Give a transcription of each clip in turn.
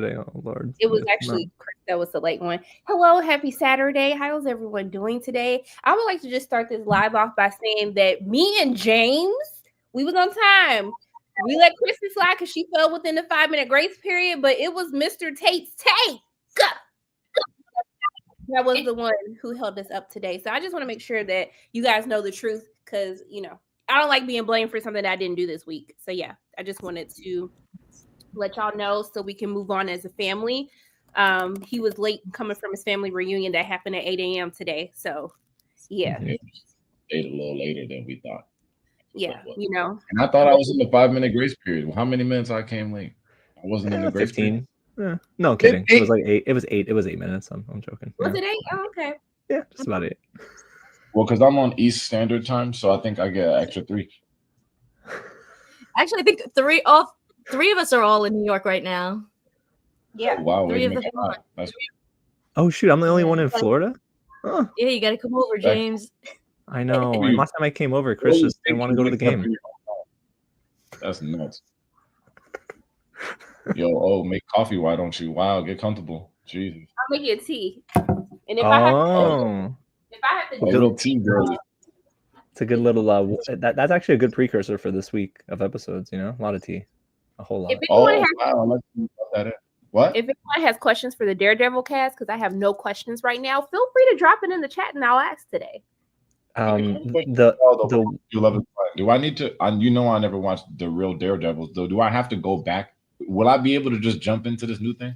Oh, Lord. It was actually Chris that was the late one. Hello, happy Saturday. How's everyone doing today? I would like to just start this live off by saying that me and James, we was on time. We let Kristen slide because she fell within the 5-minute grace period, but it was Mr. Tate's take. That was the one who held us up today. So I just want to make sure that you guys know the truth because, I don't like being blamed for something that I didn't do this week. So, yeah, I just wanted to let y'all know so we can move on as a family. He was late coming from his family reunion that happened at 8 a.m. today. So, yeah. Stayed a little later than we thought. Yeah, And I thought I was in the 5-minute grace period. Well, how many minutes I came late? I wasn't in the grace 15. Period. No, kidding. It was like 8. It was 8. It was 8 minutes. I'm joking. Was it 8? Oh, okay. Yeah, just about 8. Well, because I'm on East Standard Time, so I think I get an extra 3. Actually, I think three of us are all in New York right now. Yeah. Oh, wow. 3 of us. Oh, shoot. I'm the only one in Florida? Oh. Yeah, you got to come over, James. I know. And last time I came over, Chris just didn't want to go to the game. That's nuts. Yo, make coffee. Why don't you? Wow, get comfortable. Jesus. I'll make you a tea. And if I have to a little tea, girl. It's a good little that's actually a good precursor for this week of episodes, a lot of tea. A whole lot. What? If anyone has questions for the Daredevil cast, because I have no questions right now, feel free to drop it in the chat and I'll ask today. Do I need to? I never watched the real Daredevils. Though, do I have to go back? Will I be able to just jump into this new thing?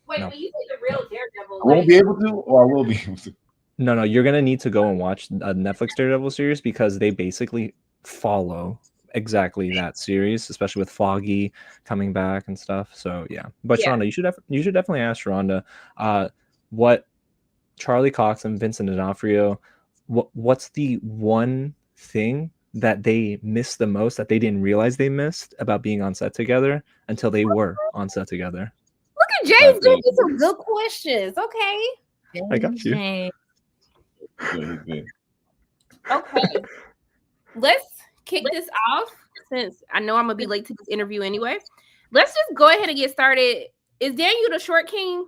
Wait, when you say the real Daredevil, I won't be able to, or I will be able to. No, you're gonna need to go and watch a Netflix Daredevil series because they basically follow exactly that series, especially with Foggy coming back and stuff. So yeah, but yeah. Sharonda, you should definitely ask Sharonda what Charlie Cox and Vincent D'Onofrio. What's the one thing that they missed the most that they didn't realize they missed about being on set together until they were on set together? Look at James giving me some good questions. Okay. I got you. Okay. Let's kick this off since I know I'm going to be late to this interview anyway. Let's just go ahead and get started. Is Daniel the Short King?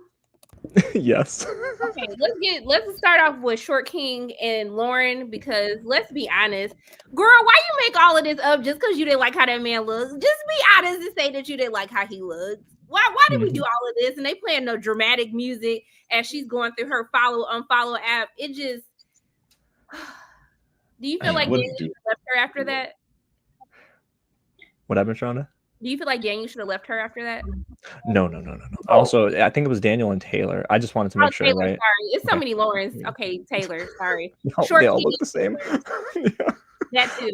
Yes. Okay, let's start off with Short King and Lauren because let's be honest, girl, why you make all of this up just because you didn't like how that man looks? Just be honest and say that you didn't like how he looked. Why did we do all of this? And they playing no dramatic music as she's going through her follow-unfollow app. It just do you feel like Daniel should have left her after that? What happened, Shonda? Do you feel like Daniel should have left her after that? No. Also, I think it was Daniel and Taylor. I just wanted to make sure, Taylor, right? Sorry, it's so many Laurens. Okay, Taylor. Sorry. No, they all look the same. Yeah. That too.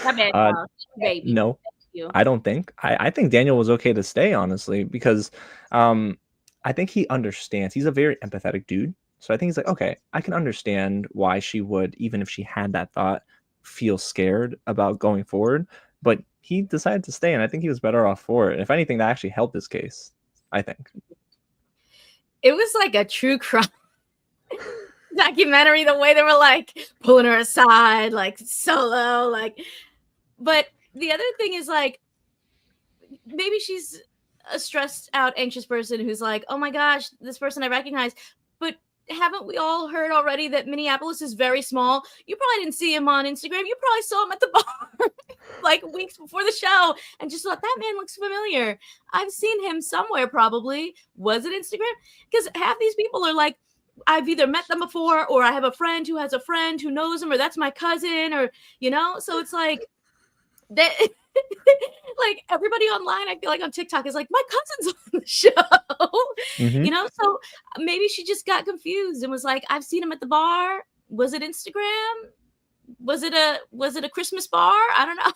My bad, baby. No, I don't think. I think Daniel was okay to stay, honestly, because I think he understands. He's a very empathetic dude. So I think he's like, okay, I can understand why she would, even if she had that thought, feel scared about going forward. But he decided to stay, and I think he was better off for it. If anything, that actually helped his case, I think. It was like a true crime documentary, the way they were like pulling her aside, like solo, like. But the other thing is like, maybe she's a stressed out, anxious person who's like, oh my gosh, this person I recognize. But haven't we all heard already that Minneapolis is very small? You probably didn't see him on Instagram. You probably saw him at the bar like weeks before the show and just thought that man looks familiar. I've seen him somewhere probably. Was it Instagram? Because half these people are like, I've either met them before or I have a friend who has a friend who knows him or that's my cousin or, so it's like that. Like everybody online, I feel like on TikTok is like, my cousin's on the show, so maybe she just got confused and was like, I've seen him at the bar. Was it Instagram? Was it a Christmas bar? I don't know.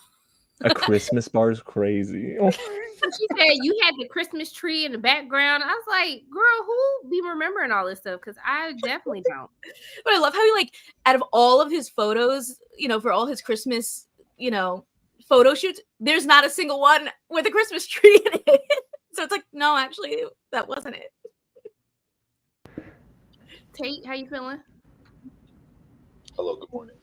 A Christmas bar is crazy. She said you had the Christmas tree in the background. I was like, girl, who be remembering all this stuff? Because I definitely don't. But I love how he like, out of all of his photos, for all his Christmas, photo shoots, there's not a single one with a Christmas tree in it. So it's like, no, actually, that wasn't it. Tate, how you feeling? Hello, good morning.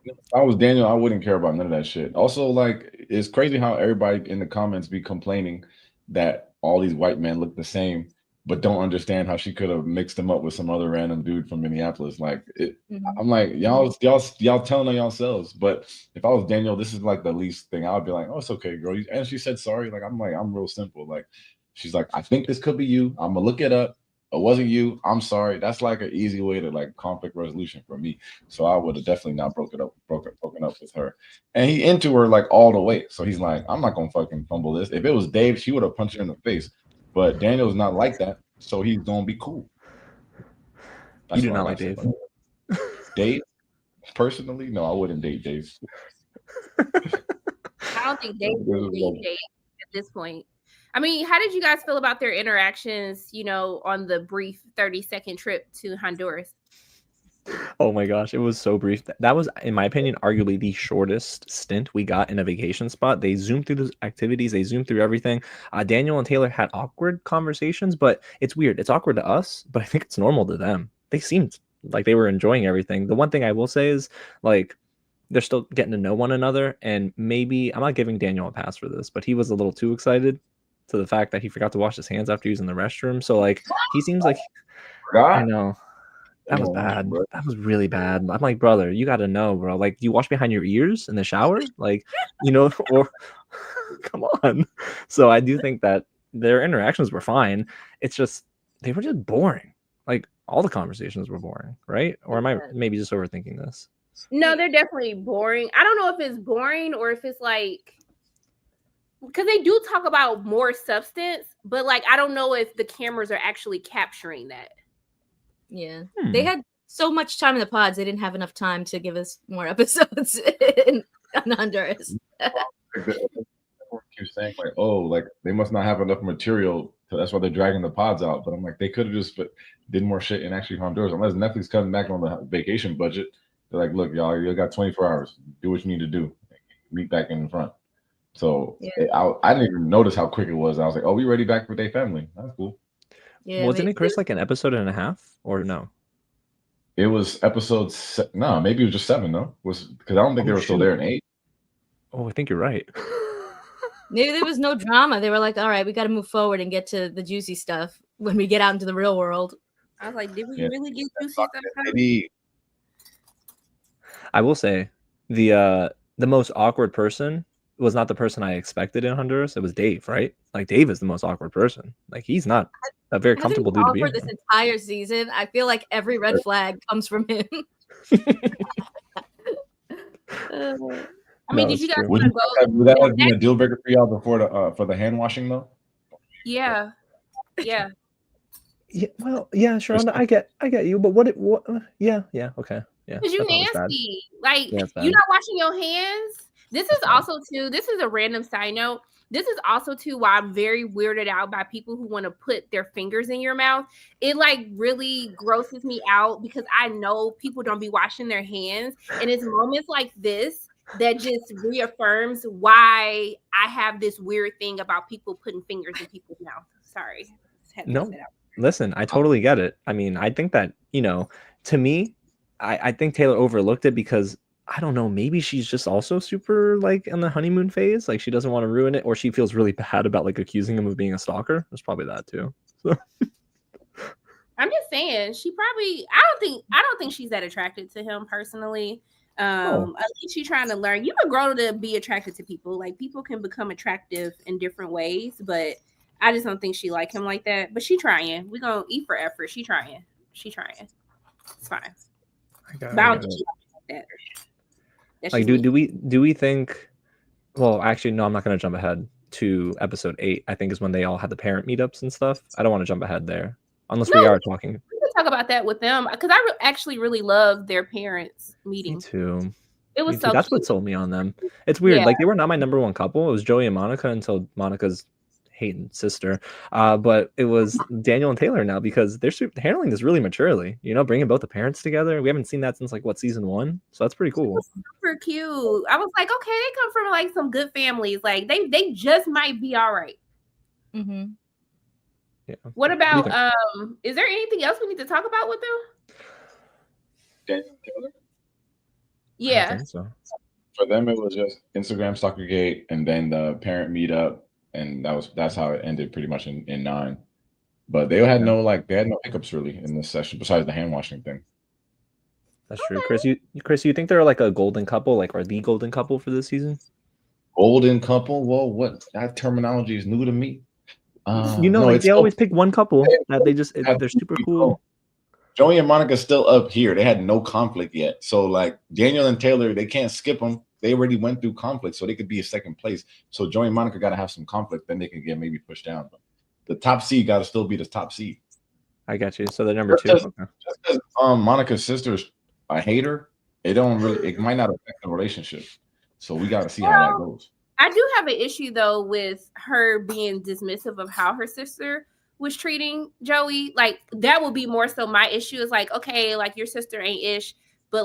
If I was Daniel, I wouldn't care about none of that shit. Also, like, it's crazy how everybody in the comments be complaining that all these white men look the same, but don't understand how she could have mixed them up with some other random dude from Minneapolis. Like I'm like, y'all telling on yourselves. But if I was Daniel, this is like the least thing. I would be like, oh, it's okay, girl. And she said sorry. Like I'm real simple. Like she's like, I think this could be you. I'm gonna look it up. It wasn't you. I'm sorry. That's like an easy way to like conflict resolution for me. So I would have definitely not broken up with her. And he into her like all the way. So he's like, I'm not gonna fucking fumble this. If it was Dave, she would have punched her in the face. But Daniel's not like that, so he's gonna be cool. You do not like Dave. Dave, personally, no, I wouldn't date Dave. I don't think Dave would date Dave at this point. I mean, how did you guys feel about their interactions, you know, on the brief 30-second trip to Honduras? Oh my gosh, it was so brief. That was, in my opinion, arguably the shortest stint we got in a vacation spot. They zoomed through the activities, they zoomed through everything. Daniel and Taylor had awkward conversations, but it's weird. It's awkward to us, but I think it's normal to them. They seemed like they were enjoying everything. The one thing I will say is, like, they're still getting to know one another, and maybe, I'm not giving Daniel a pass for this, but he was a little too excited to the fact that he forgot to wash his hands after using the restroom. So, like, he seems like, I know. That was bad. That was really bad. I'm like, brother, you got to know, bro. Like, do you wash behind your ears in the shower? Like, you know, or come on. So I do think that their interactions were fine. It's just, they were just boring. Like, all the conversations were boring, right? Or am I maybe just overthinking this? No, they're definitely boring. I don't know if it's boring or if it's like, because they do talk about more substance, but like, I don't know if the cameras are actually capturing that. Yeah, they had so much time in the pods. They didn't have enough time to give us more episodes in Honduras. Keep saying like, oh, like they must not have enough material, so that's why they're dragging the pods out. But I'm like, they could have just did more shit in actually Honduras. Unless Netflix comes back on the vacation budget, they're like, look, y'all, you got 24 hours. Do what you need to do. Meet back in the front. So I didn't even notice how quick it was. I was like, oh, we ready back with their family. That's cool. Yeah, wasn't it, Chris, like an episode and a half, or no? It was no, maybe it was just 7. Though was because I don't think they were still there in 8. Oh, I think you're right. Maybe there was no drama. They were like, all right, we got to move forward and get to the juicy stuff when we get out into the real world. I was like, did we really get juicy stuff? Maybe. I will say the most awkward person was not the person I expected in Honduras. It was Dave, right? Like, Dave is the most awkward person. Like, he's not a very comfortable dude to be for this entire season. I feel like every red flag comes from him. I mean, did you guys want to go? Would that have been a deal breaker for y'all before for the hand washing though? Yeah. Yeah, well, yeah, Sharonda, I get you, but what yeah, okay. Yeah. Because you nasty. Like, you're not washing your hands. This is a random side note. This is also too why I'm very weirded out by people who want to put their fingers in your mouth. It like really grosses me out because I know people don't be washing their hands. And it's moments like this that just reaffirms why I have this weird thing about people putting fingers in people's mouth. Sorry. No, listen, I totally get it. I mean, I think that, you know, to me, I think Taylor overlooked it because I don't know, maybe she's just also super like in the honeymoon phase. Like, she doesn't want to ruin it, or she feels really bad about like accusing him of being a stalker. There's probably that too. So. I'm just saying, I don't think she's that attracted to him personally. At least she's trying to learn. You can grow to be attracted to people. Like, people can become attractive in different ways, but I just don't think she like him like that. But she trying. We're gonna eat for effort. She trying. It's fine. Like, do we think? Well, actually, no. I'm not going to jump ahead to episode 8. I think is when they all had the parent meetups and stuff. I don't want to jump ahead there, unless we are talking. We can talk about that with them because I actually really love their parents meeting. Me too. It was that's what sold me on them. It's weird. Yeah. Like, they were not my number one couple. It was Joey and Monica until Monica's hating sister. But it was Daniel and Taylor now because they're handling this really maturely. You know, bringing both the parents together. We haven't seen that since like season 1. So that's pretty cool. Super cute. I was like, okay, they come from like some good families. Like they just might be all right. Mm-hmm. Yeah. What about is there anything else we need to talk about with them? Daniel Taylor? Yeah. I think so. For them, it was just Instagram Stalkergate and then the parent meetup. and that's how it ended pretty much in 9. But they had no hiccups really in this session besides the hand washing thing. That's true. Chris, you think they're like a golden couple, like are the golden couple for this season? Golden couple? Well, what that terminology is new to me. They always pick one couple that they're super cool. Joey and Monica's still up here. They had no conflict yet. So like Daniel and Taylor, they can't skip them. They already went through conflict, so they could be a second place. So Joey and Monica got to have some conflict, then they can get maybe pushed down. But the top seed got to still be the top seed. I got you. So the number 2. Just because Monica's sister's a hater, it might not affect the relationship. So we got to see how that goes. I do have an issue though with her being dismissive of how her sister was treating Joey. Like that would be more so my issue. Is like, okay, like your sister ain't ish, but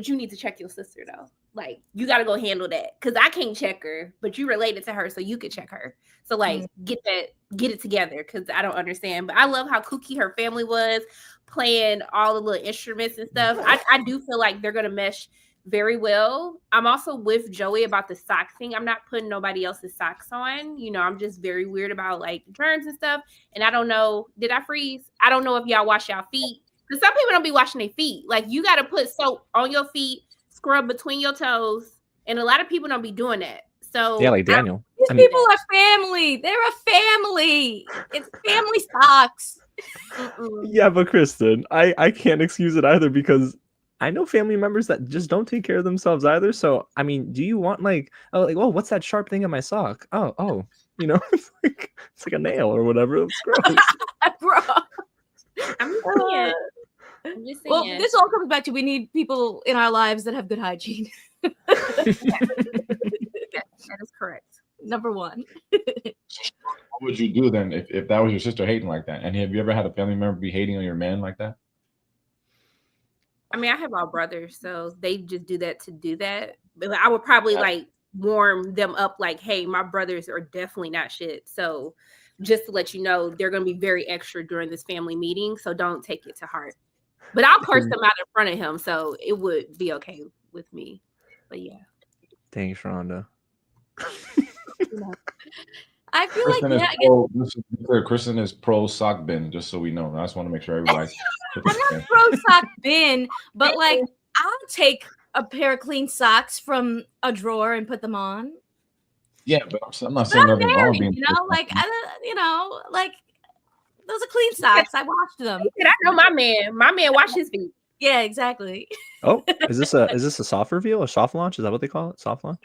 you need to check your sister though. Like you got to go handle that because I can't check her, but you related to her, so you could check her. So like get it together because I don't understand. But I love how kooky her family was, playing all the little instruments and stuff. I do feel like they're gonna mesh very well. I'm also with Joey about the sock thing. I'm not putting nobody else's socks on. I'm just very weird about like germs and stuff. And I don't know, did I freeze? I don't know if y'all wash y'all feet. Because some people don't be washing their feet. Like you got to put soap on your feet, scrub between your toes. And a lot of people don't be doing that. So yeah, like Daniel. These people are family. They're a family. It's family socks. Yeah, but Kristen, I can't excuse it either because I know family members that just don't take care of themselves either. So, I mean, do you want oh, what's that sharp thing in my sock? Oh, it's like a nail or whatever. It's gross. Bro. I'm just saying. Well, this all comes back to we need people in our lives that have good hygiene. That is correct. Number 1. What would you do then if that was your sister hating like that? And have you ever had a family member be hating on your man like that? I mean, I have all brothers, so they just do that to do that. But I would probably warm them up like, hey, my brothers are definitely not shit. So just to let you know, they're going to be very extra during this family meeting. So don't take it to heart. But I'll curse them out in front of him. So it would be okay with me. But yeah. Thanks, Rhonda. I feel Kristen is pro sock bin, just so we know. I just want to make sure everybody. I'm not pro sock bin, but I'll take a pair of clean socks from a drawer and put them on. Yeah, but I'm not saying nothing wrong. Those are clean socks. I washed them. I know my man. My man washed his feet. Yeah, exactly. Oh, is this a soft reveal? A soft launch? Is that what they call it? Soft launch?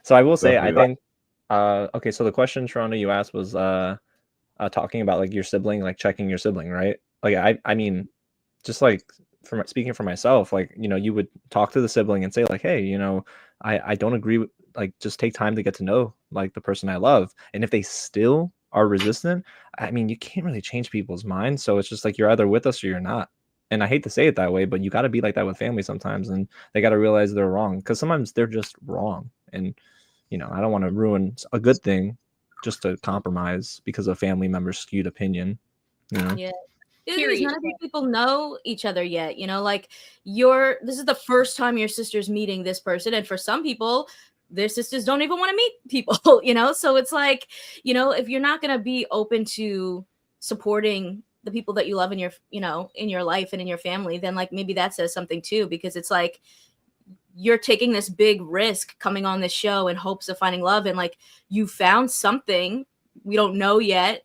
So I will say, I think okay, so the question, Sharonda, you asked was talking about like your sibling, like checking your sibling, right? Like I mean, just like speaking for myself, like you would talk to the sibling and say like, hey, I don't agree with, like, just take time to get to know like the person I love. And if they still are resistant, I mean, you can't really change people's minds. So it's just like you're either with us or you're not. And I hate to say it that way, but you got to be like that with family sometimes, and they got to realize they're wrong because sometimes they're just wrong. And I don't want to ruin a good thing just to compromise because of family members' skewed opinion. Yeah. None of these people know each other yet. This is the first time your sister's meeting this person, and for some people, their sisters don't even want to meet people. So it's like, if you're not going to be open to supporting the people that you love in your, in your life and in your family, then like maybe that says something too, because it's like you're taking this big risk coming on this show in hopes of finding love, and like you found something we don't know yet.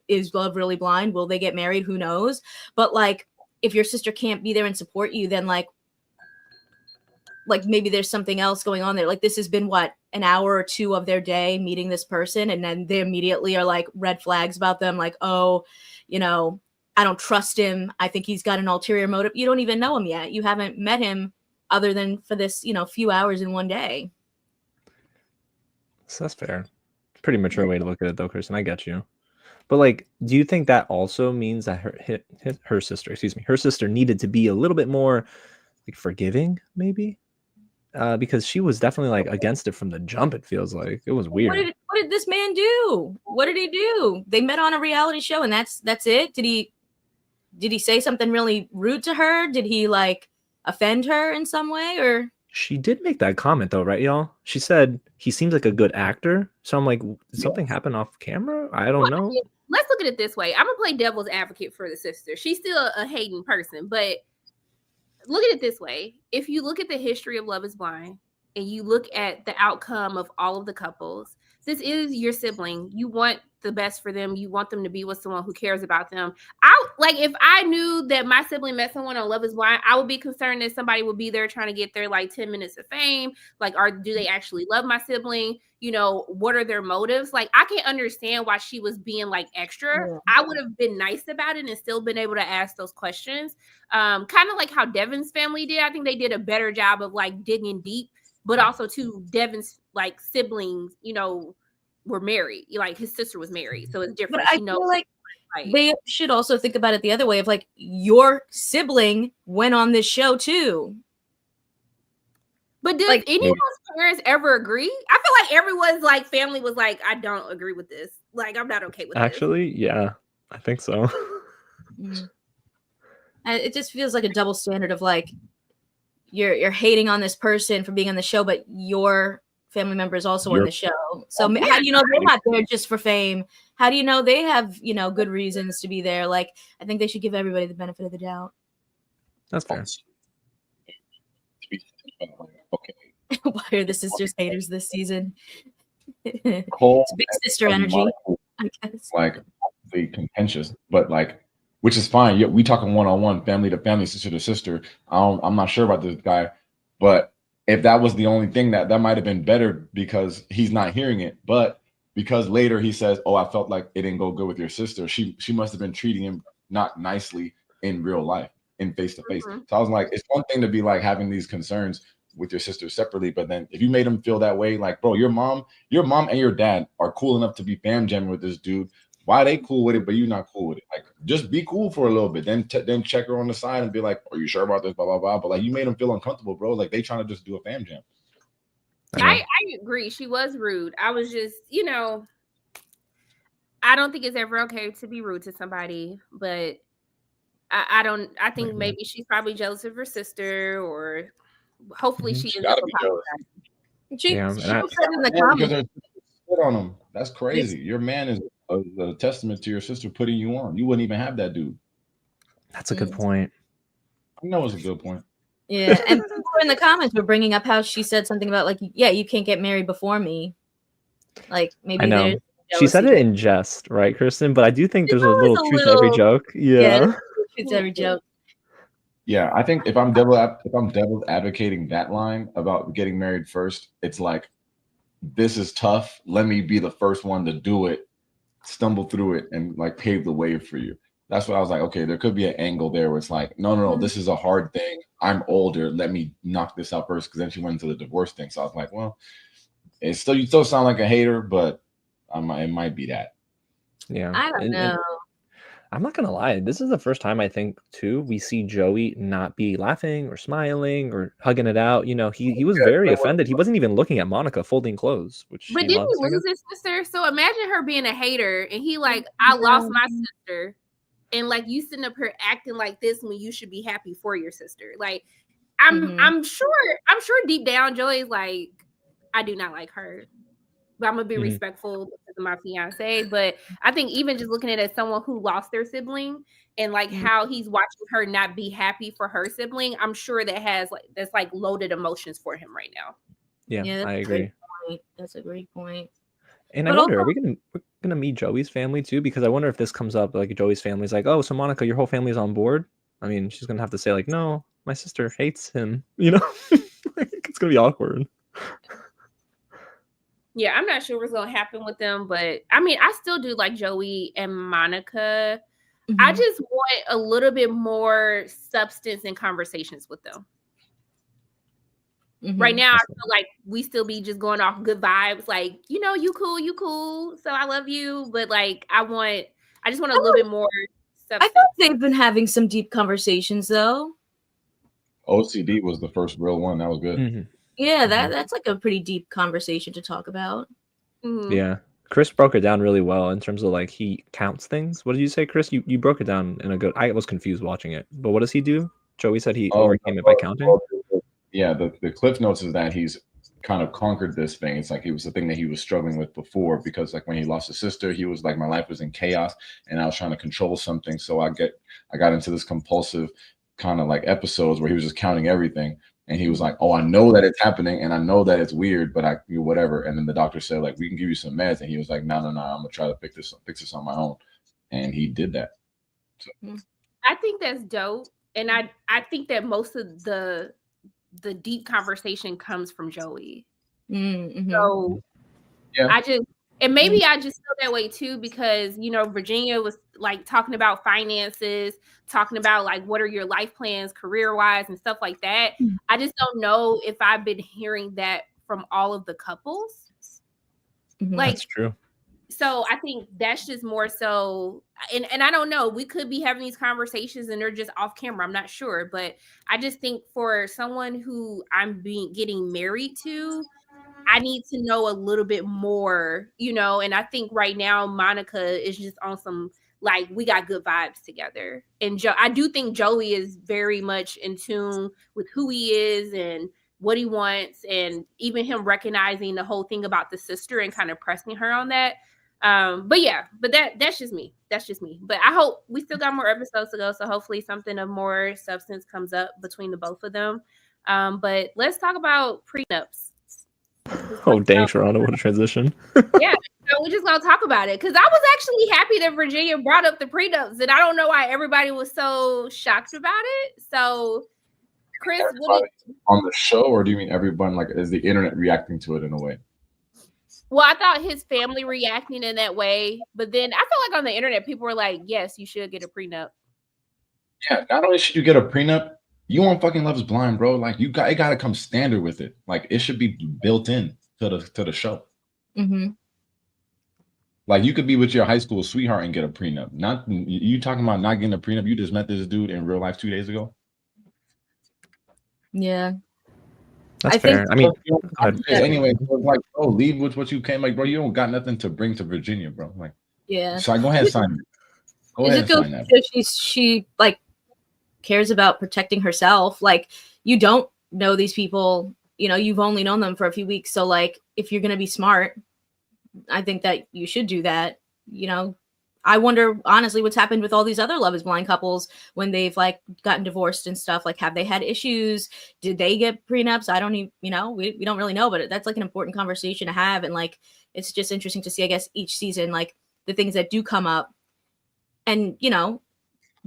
Is love really blind? Will they get married? Who knows? But like, if your sister can't be there and support you, then like maybe there's something else going on there. Like this has been an hour or 2 of their day meeting this person, and then they immediately are like red flags about them. Like, oh, I don't trust him. I think he's got an ulterior motive. You don't even know him yet. You haven't met him other than for this, few hours in one day. So that's fair. It's a pretty mature way to look at it though, Kristen. I get you. But like, do you think that also means that her sister needed to be a little bit more like forgiving, maybe? Because she was definitely like against it from the jump. It feels like it was weird. What did this man do? What did he do? They met on a reality show, and that's it. Did he say something really rude to her? Did he like offend her in some way? Or She did make that comment though, right, y'all? She said he seems like a good actor. So I'm like, did something happen off camera? I don't know. Let's look at it this way. I'm gonna play devil's advocate for the sister. She's still a hating person, but look at it this way. If you look at the history of Love is Blind and you look at the outcome of all of the couples, this is your sibling. You want the best for them. You want them to be with someone who cares about them. If I knew that my sibling met someone on Love is Blind, I would be concerned that somebody would be there trying to get their like 10 minutes of fame. Like, do they actually love my sibling? You know, what are their motives? Like, I can't understand why she was being like extra. Yeah. I would have been nice about it and still been able to ask those questions. Kind of like how Devon's family did. I think they did a better job of like digging deep, but also too, Devon's like siblings, you know, were married. Like his sister was married, so it's different. But I feel like they should also think about it the other way of like your sibling went on this show too. But did like, anyone's parents ever agree? I feel like everyone's like family was like, I don't agree with this. Like, I'm not okay with Actually, this. Yeah, I think so. It just feels like a double standard of like you're hating on this person for being on the show, but your family member is also on the show. So how do you know they're not there just for fame? How do you know they have, you know, good reasons to be there? Like, I think they should give everybody the benefit of the doubt. That's fair. Okay. Why are the sisters haters this season? Cole, it's big sister energy, I guess. Like, the contentious, but like, which is fine. Yeah, we talking one-on-one, family to family, sister to sister. I'm not sure about this guy, but if that was the only thing, that might have been better because he's not hearing it. But because later he says, "Oh, I felt like it didn't go good with your sister," she must have been treating him not nicely in real life, in face to face. So I was like, it's one thing to be like having these concerns with your sister separately, but then if you made him feel that way, like, bro, your mom and your dad are cool enough to be fam jamming with this dude. Why are they cool with it, but you're not cool with it? Like, just be cool for a little bit. Then check her on the side and be like, "Are you sure about this?" Blah blah blah. But like, you made them feel uncomfortable, bro. Like they trying to just do a fam jam. I agree. She was rude. I was just, you know, I don't think it's ever okay to be rude to somebody, but I think maybe she's probably jealous of her sister, or hopefully she ends up apologizing. She said in the comments. On him. That's crazy. Your man is a testament to your sister putting you on. You wouldn't even have that dude. That's a good point. I know it's a good point. Yeah, and people in the comments were bringing up how she said something about like, yeah, you can't get married before me. Like maybe I know she said it in jest, right, Kristen? But I do think there's a little truth to every joke. Yeah, truth to every joke. Yeah, I think if I'm devil advocating that line about getting married first, it's like, this is tough. Let me be the first one to do it, stumble through it, and like pave the way for you. That's what I was like, okay, there could be an angle there where it's like, no, this is a hard thing. I'm older. Let me knock this out first. Because then she went into the divorce thing. So I was like, well, you still sound like a hater, but it might be that. Yeah, I don't know. I'm not gonna lie. This is the first time I think too we see Joey not be laughing or smiling or hugging it out. You know, he was very offended. He wasn't even looking at Monica folding clothes, which. But didn't he lose his sister? So imagine her being a hater, and he like, I lost my sister, and like you sitting up here acting like this when you should be happy for your sister. Like, I'm sure deep down Joey's like, I do not like her. But I'm gonna be respectful because of my fiance. But I think even just looking at it as someone who lost their sibling and like how he's watching her not be happy for her sibling, I'm sure that's loaded emotions for him right now. Yeah, I agree. That's a great point. And I wonder, we're gonna meet Joey's family too? Because I wonder if this comes up, like Joey's family's like, oh, so Monica, your whole family's on board. I mean, she's gonna have to say like, no, my sister hates him. You know, it's gonna be awkward. Yeah, I'm not sure what's going to happen with them, but I mean, I still do like Joey and Monica. I just want a little bit more substance in conversations with them. Right now, I feel like we still be just going off good vibes. Like, you know, you cool. So I love you. But like, I just want a little bit more substance. I think they've been having some deep conversations though. OCD was the first real one. That was good. Yeah, that's like a pretty deep conversation to talk about. Yeah, Chris broke it down really well in terms of like he counts things. What did you say, Chris? You broke it down in a good. I was confused watching it, but what does he do? Joey said he overcame it by counting. the cliff notes is that he's kind of conquered this thing. It's like it was the thing that he was struggling with before, because like when he lost his sister, he was like, my life was in chaos and I was trying to control something. So I got into this compulsive kind of like episodes where he was just counting everything. And he was like, oh, I know that it's happening and I know that it's weird, but whatever. And then the doctor said, like, we can give you some meds. And he was like, no, I'm gonna try to fix this on my own. And he did that. So. I think that's dope. And I think that most of the deep conversation comes from Joey. Mm-hmm. So yeah. maybe I just feel that way too, because, you know, Virginia was like talking about finances, talking about like, what are your life plans career-wise and stuff like that. I just don't know if I've been hearing that from all of the couples. Like, that's true. So I think that's just more so, and I don't know, we could be having these conversations and they're just off camera. I'm not sure, but I just think for someone who I'm getting married to, I need to know a little bit more, you know, and I think right now Monica is just on some, like, we got good vibes together. And I do think Joey is very much in tune with who he is and what he wants, and even him recognizing the whole thing about the sister and kind of pressing her on that. But that's just me. That's just me. But I hope we still got more episodes to go. So hopefully something of more substance comes up between the both of them. But let's talk about prenups. Oh, dang, Toronto, what a transition. Yeah, so we're just gonna talk about it, because I was actually happy that Virginia brought up the prenups, and I don't know why everybody was so shocked about it. So, Chris, on the show, or do you mean everyone, like, is the internet reacting to it in a way? Well, I thought his family reacting in that way, but then I feel like on the internet, people were like, yes, you should get a prenup. Yeah, not only should you get a prenup, you on fucking Love is Blind, bro. Like, it gotta come standard with it. Like, it should be built in to the show. Mm-hmm. Like, you could be with your high school sweetheart and get a prenup. Not you talking about not getting a prenup. You just met this dude in real life 2 days ago. Yeah. That's fair. I mean, anyway, like, oh, leave with what you came. Like, bro, you don't got nothing to bring to Virginia, bro. Like, yeah. So go ahead, sign it. Go ahead, sign that. She like cares about protecting herself. Like, you don't know these people. You know, you've only known them for a few weeks. So, like, if you're gonna be smart, I think that you should do that. You know, I wonder honestly what's happened with all these other Love is Blind couples when they've like gotten divorced and stuff. Like, have they had issues? Did they get prenups? I don't even, you know, we don't really know, but that's like an important conversation to have. And like, it's just interesting to see, I guess, each season, like the things that do come up. And, you know,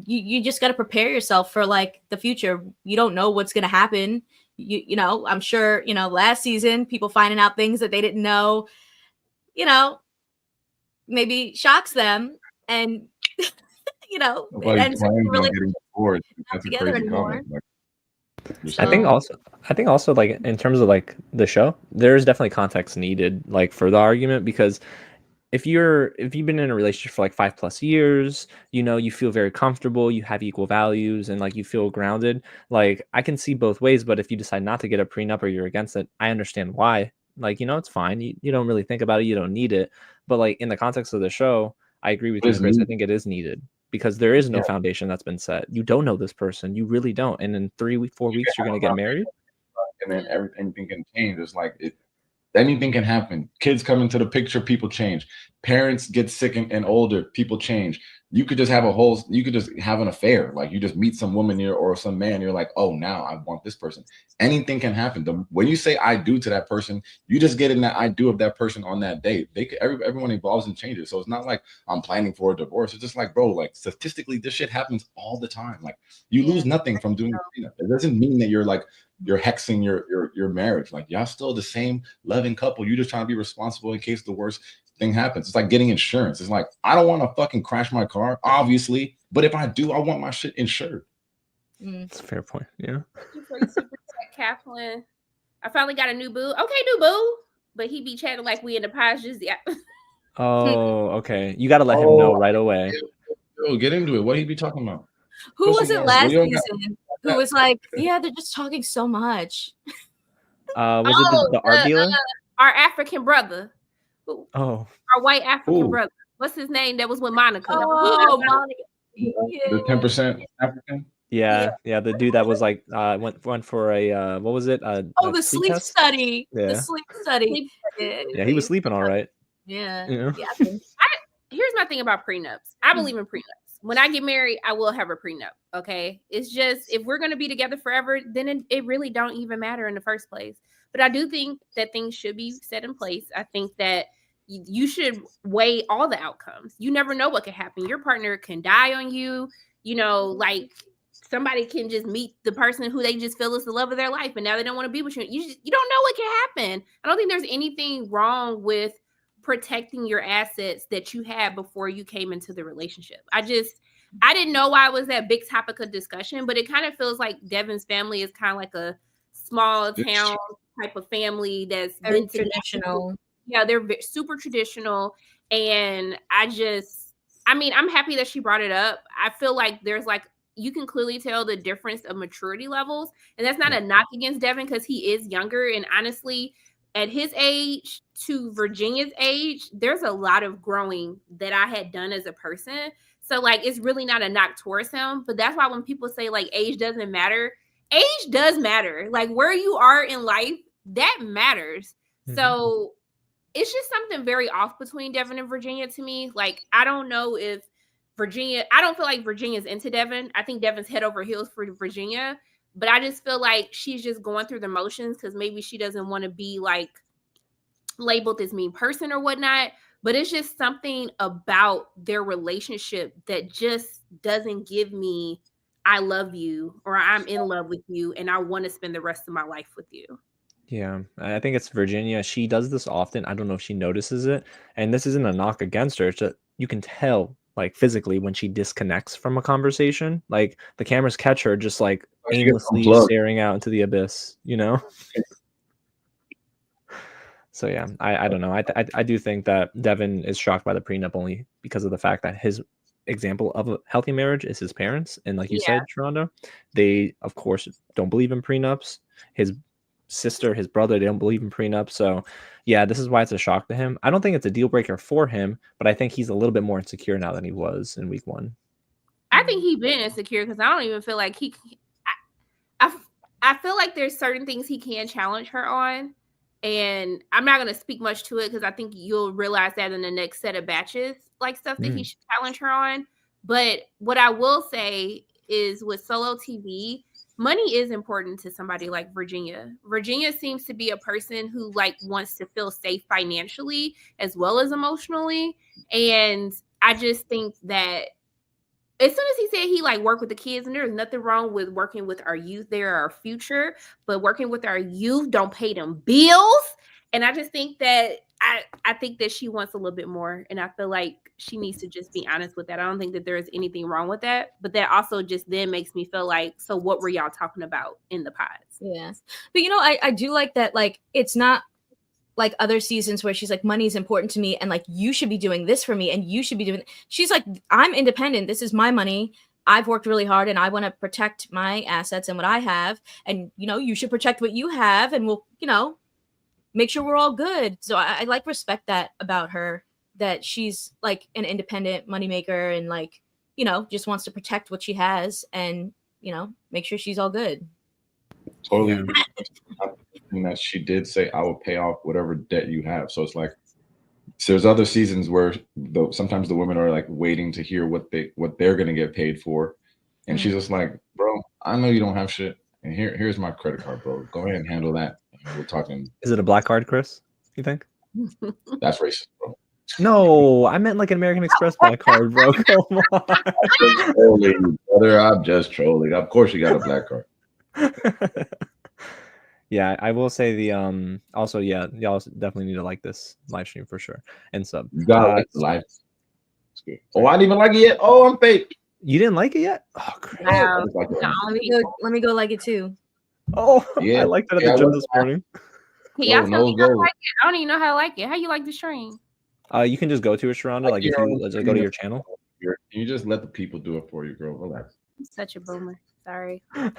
you just got to prepare yourself for like the future. You don't know what's going to happen. You know, I'm sure, you know, last season, people finding out things that they didn't know, you know, maybe shocks them. And, you know, ends up really not together anymore. I think also like in terms of like the show, there's definitely context needed like for the argument, because if you've been in a relationship for like 5+ years, you know, you feel very comfortable, you have equal values, and like you feel grounded. Like, I can see both ways, but if you decide not to get a prenup or you're against it, I understand why. Like, you know, it's fine. You don't really think about it, you don't need it. But like in the context of the show, I agree with you, Chris. I think it is needed, because there is no foundation that's been set. You don't know this person, you really don't. And in 3-4 weeks, you're gonna get married, and then everything can change. It's like anything can happen. Kids come into the picture, people change. Parents get sick and older, people change. You could just have an affair. Like, you just meet some woman here or some man, you're like, oh, now I want this person. Anything can happen. When you say I do to that person, you just get in that I do of that person on that day. Everyone evolves and changes. So it's not like I'm planning for a divorce. It's just like, bro, like, statistically, this shit happens all the time. Like, you lose nothing from doing it. It doesn't mean that you're hexing your marriage. Like, y'all still the same loving couple. You just trying to be responsible in case the worst thing happens. It's like getting insurance. It's like, I don't want to fucking crash my car, obviously, but if I do, I want my shit insured. That's a fair point. Yeah. Kathleen, I finally got a new boo. Okay, new boo, but he be chatting like we in the past. Just Oh, okay. You got to let him know right away. Yo, get into it. What he be talking about? Who was it last season? Who was like, yeah, they're just talking so much. Was it the art dealer? Our African brother. Our white African brother. What's his name? That was with Monica. Oh, Monica. The 10% African. Yeah, the dude that was like went for a what was it? The sleep test? study. Yeah. The sleep study. Yeah, he was sleeping all right. Yeah. You know? Yeah. Here's my thing about prenups. I believe in prenups. When I get married, I will have a prenup. Okay. It's just if we're gonna be together forever, then it really don't even matter in the first place. But I do think that things should be set in place. I think that you should weigh all the outcomes. You never know what could happen. Your partner can die on you, like somebody can just meet the person who they just feel is the love of their life, and now they don't want to be with you. You don't know what can happen. I don't think there's anything wrong with protecting your assets that you had before you came into the relationship. I didn't know why it was that big topic of discussion, but it kind of feels like Devon's family is kind of like a small town type of family that's very traditional. Yeah, they're super traditional. And I'm happy that she brought it up. I feel like there's you can clearly tell the difference of maturity levels. And that's not a knock against Devon because he is younger. And honestly, at his age to Virginia's age, there's a lot of growing that I had done as a person. So it's really not a knock towards him. But that's why when people say age doesn't matter, age does matter. Where you are in life, that matters. Mm-hmm. So it's just something very off between Devon and Virginia to me. I don't know if I don't feel like Virginia's into Devon. I think Devon's head over heels for Virginia. But I just feel like she's just going through the motions because maybe she doesn't want to be labeled this mean person or whatnot. But it's just something about their relationship that just doesn't give me, I love you or I'm in love with you and I want to spend the rest of my life with you. Yeah, I think it's Virginia. She does this often. I don't know if she notices it. And this isn't a knock against her. It's just, you can tell physically when she disconnects from a conversation. The cameras catch her just aimlessly staring out into the abyss, So yeah, I don't know. I do think that Devon is shocked by the prenup only because of the fact that his example of a healthy marriage is his parents. And like you said, Sharonda, they of course don't believe in prenups. His sister, his brother, they don't believe in prenups. So yeah, this is why it's a shock to him. I don't think it's a deal breaker for him, but I think he's a little bit more insecure now than he was in week 1. I think he's been insecure because I don't even feel like I feel like there's certain things he can challenge her on. And I'm not going to speak much to it because I think you'll realize that in the next set of batches, stuff that he should challenge her on. But what I will say is with solo TV, money is important to somebody like Virginia. Virginia seems to be a person who wants to feel safe financially as well as emotionally. And I just think that as soon as he said he work with the kids, and there's nothing wrong with working with our youth, they're our future, but working with our youth, don't pay them bills. And I just think that I think that she wants a little bit more. And I feel like she needs to just be honest with that. I don't think that there is anything wrong with that. But that also just then makes me feel so what were y'all talking about in the pods? Yeah. But I do like that, it's not like other seasons where she's money is important to me and you should be doing this for me and you should be doing. She's I'm independent. This is my money. I've worked really hard and I want to protect my assets and what I have. And, you should protect what you have and we'll, make sure we're all good. So I respect that about her, that she's an independent moneymaker and just wants to protect what she has and, make sure she's all good. Totally. And that she did say, I will pay off whatever debt you have. So it's there's other seasons where sometimes the women are waiting to hear what they're going to get paid for. And she's just bro, I know you don't have shit. And here's my credit card, bro. Go ahead and handle that. And we're talking. Is it a black card, Chris? You think? That's racist, bro. No, I meant an American Express black card, bro. Come on. I'm just trolling. Of course you got a black card. Yeah, I will say the also y'all definitely need to like this live stream for sure and sub. You gotta like the live. Oh, I didn't even like it yet. Oh, I'm fake. You didn't like it yet? Oh, great. Wow. Let me go like it too. Oh, yeah. I liked it at the gym this morning. Hey, y'all tell me how to like it. I don't even know how to like it. How you like the stream? You can just go to it, Sharonda. If you just go to your channel. You just let the people do it for you, girl. Relax. I'm such a boomer. Sorry. So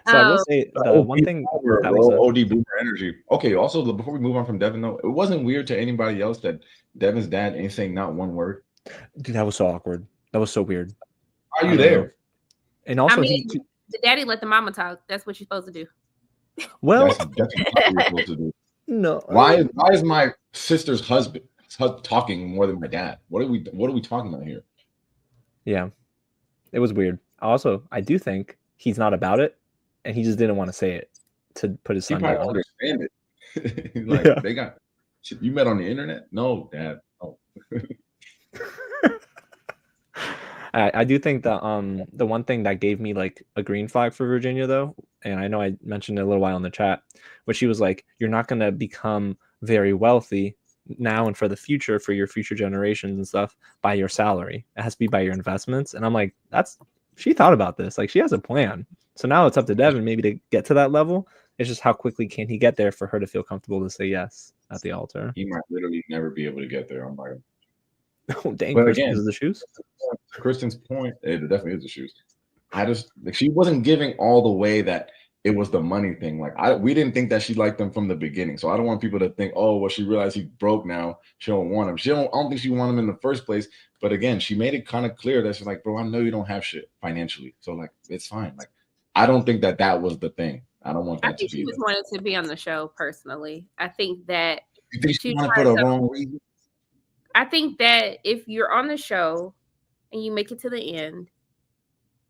I will say the one thing that was OD boomer energy. Okay. Also, before we move on from Devon, though, it wasn't weird to anybody else that Devon's dad ain't saying not one word. Dude, that was so awkward. That was so weird. Are you there? And also, The daddy let the mama talk. That's what you're supposed to do. Well, That's what you're supposed to do. no. Why is my sister's husband talking more than my dad? What are we talking about here? Yeah, it was weird. Also, I do think he's not about it, and he just didn't want to say it to put his He son probably down. understand it. He's like, Yeah. they got you met on the internet? No, Dad. No. I do think that the one thing that gave me like a green flag for Virginia though, and I know I mentioned it a little while in the chat, but she was like, "You're not gonna become very wealthy now and for the future, for your future generations and stuff, by your salary. It has to be by your investments." And I'm like, she thought about this. Like she has a plan. So now it's up to Devin maybe to get to that level. It's just how quickly can he get there for her to feel comfortable to say yes at the altar. He might literally never be able to get there. I'm like, Oh dang, but Kristen, again, is it the shoes? Kristen's point, it definitely is the shoes. I just like she wasn't giving all the way that it was the money thing. Like we didn't think that she liked them from the beginning. So I don't want people to think, oh, well, she realized he broke now. She don't want him. I don't think she wanted him in the first place. But again, she made it kind of clear that she's like, bro, I know you don't have shit financially. So like, it's fine. Like, I don't think that was the thing. I don't want that I think to be. she just wanted to be on the show personally. I think that You think she wanted for the wrong reason? I think that if you're on the show and you make it to the end,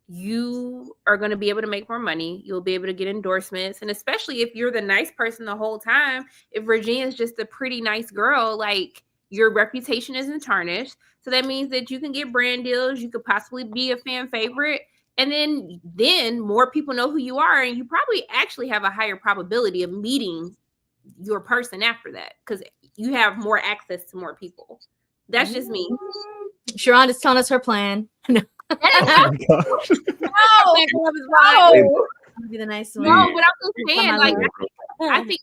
you are going to be able to make more money. You'll be able to get endorsements. And especially if you're the nice person the whole time, if Virginia's just a pretty nice girl, like your reputation isn't tarnished. So that means that you can get brand deals. You could possibly be a fan favorite. And then more people know who you are. And you probably actually have a higher probability of meeting your person after that because you have more access to more people. That's just me. Sharon is telling us her plan. No. Oh my gosh. No. Be the nice one. No, but I'm just saying, like, I think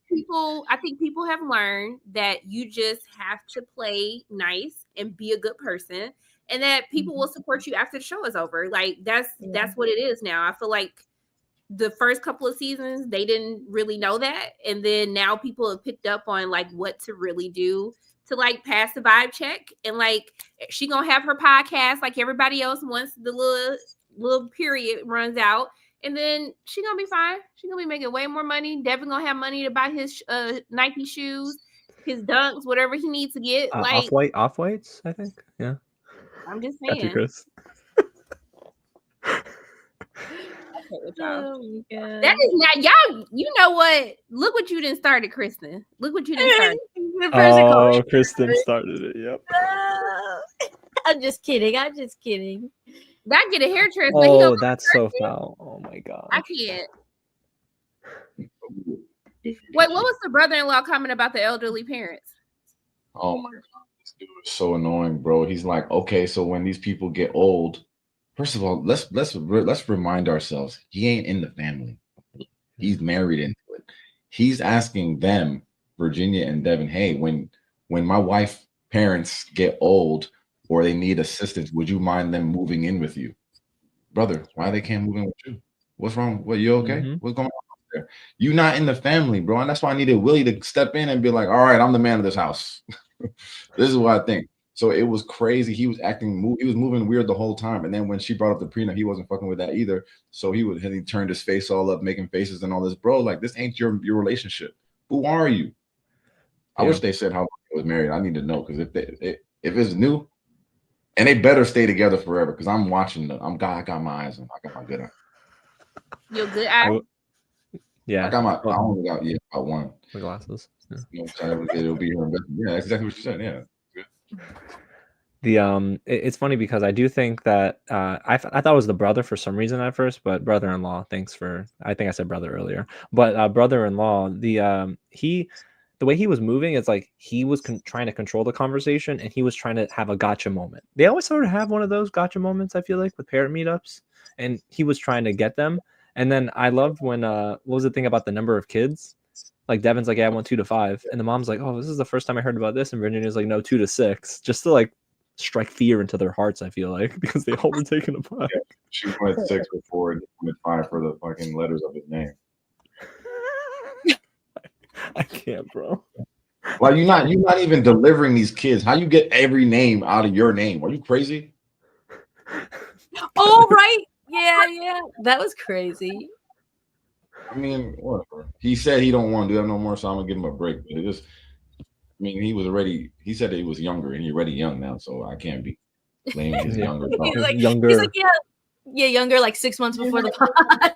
people have learned that you just have to play nice and be a good person, and that people will support you after the show is over. Like that's what it is now. I feel like the first couple of seasons they didn't really know that, and then now people have picked up on like what to really do to like pass the vibe check, and like she gonna have her podcast like everybody else once the little period runs out, and then she gonna be fine. She gonna be making way more money. Devin gonna have money to buy his Nike shoes, his Dunks, whatever he needs to get. Like off whites, I think. Yeah. I'm just Got you, saying. Chris. Oh my God. That is not y'all. You know what? Look what you done started, Kristen. Look what you done started. Oh, Kristen started it. Yep. I'm just kidding. I That get a hair transplant. Oh, that's so foul. Oh my God. I can't. Wait, what was the brother-in-law comment about the elderly parents? Oh my God, this dude is so annoying, bro. He's like, okay, so when these people get old, first of all, let's remind ourselves he ain't in the family. He's married into it. He's asking them, Virginia and Devin, hey, when my wife's parents get old or they need assistance, would you mind them moving in with you? Brother, why they can't move in with you? What's wrong? What, you okay? Mm-hmm. What's going on there? You not in the family, bro. And that's why I needed Willie to step in and be like, all right, I'm the man of this house. This is what I think. So it was crazy. He was moving weird the whole time. And then when she brought up the prenup, he wasn't fucking with that either. So he turned his face all up, making faces and all this. Bro, like this ain't your relationship. Who are you? I wish they said how long he was married. I need to know, because if it's new, and they better stay together forever, because I'm watching them. I got my eyes on. I got my good eye. Your good eye. Yeah. I only got about one. The glasses. Yeah. You know, it'll be her investment. Yeah, that's exactly what you said. Yeah. It's funny because I do think that I thought it was the brother for some reason at first, but brother-in-law. I think I said brother earlier, but brother-in-law. The way he was moving, it's like he was trying to control the conversation, and he was trying to have a gotcha moment. They always sort of have one of those gotcha moments, I feel like, with parent meetups, and he was trying to get them. And then I loved when what was the thing about the number of kids? Like Devin's like, yeah, I want 2 to 5, and the mom's like, oh, this is the first time I heard about this, and Virginia's like, no, 2 to 6, just to like strike fear into their hearts. I feel like, because they all were taken apart. Yeah, she wanted 6 before and wanted 5 for the fucking letters of his name. I can't, bro. Like you're not even delivering these kids. How you get every name out of your name? Are you crazy? Oh, right. Yeah. That was crazy. I mean, whatever. He said he don't want to do that no more, so I'm gonna give him a break. But it just, I mean, he said that he was younger, and he's already young now, so I can't be blaming his younger. He's like, younger. yeah, younger, like 6 months before the pot.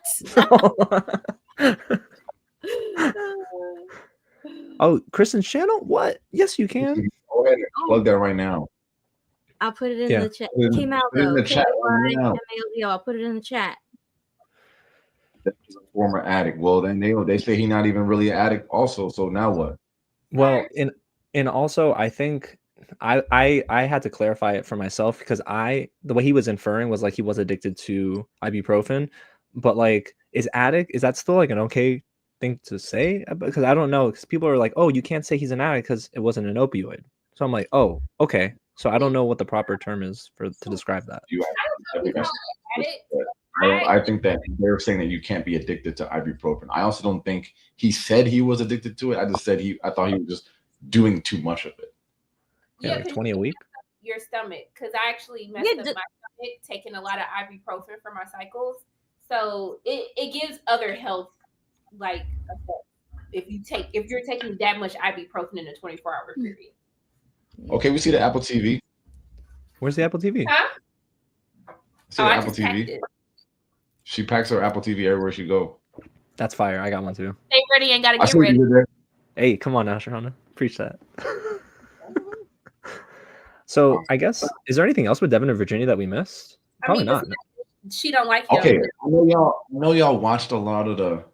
Oh, Kristen's channel? What? Yes, you can. Go ahead and plug that right now. I'll put it in the chat. Put it Came out in the chat right now. I'll put it in the chat. He's a former addict. Well, then they say he's not even really an addict also. So now what? Well, and also I think I had to clarify it for myself because the way he was inferring was like he was addicted to ibuprofen, but like is that still like an okay thing to say? Because I don't know, because people are like, oh, you can't say he's an addict because it wasn't an opioid. So I'm like, oh, okay. So I don't know what the proper term is to describe that. I think that they're saying that you can't be addicted to ibuprofen. I also don't think he said he was addicted to it. I just said I thought he was just doing too much of it. Yeah, like 20 a week. Your stomach, because I actually messed up my stomach taking a lot of ibuprofen for my cycles. So it gives other health like effects if you're taking that much ibuprofen in a 24-hour period. Okay, we see the Apple TV. Where's the Apple TV? Huh? See the Apple TV. She packs her Apple TV everywhere she go. That's fire. I got one too. Stay ready and gotta get ready. Hey, come on now, Sharona. Preach that. So I guess, is there anything else with Devon and Virginia that we missed? Probably not. She don't like him. Okay, I know y'all watched a lot of the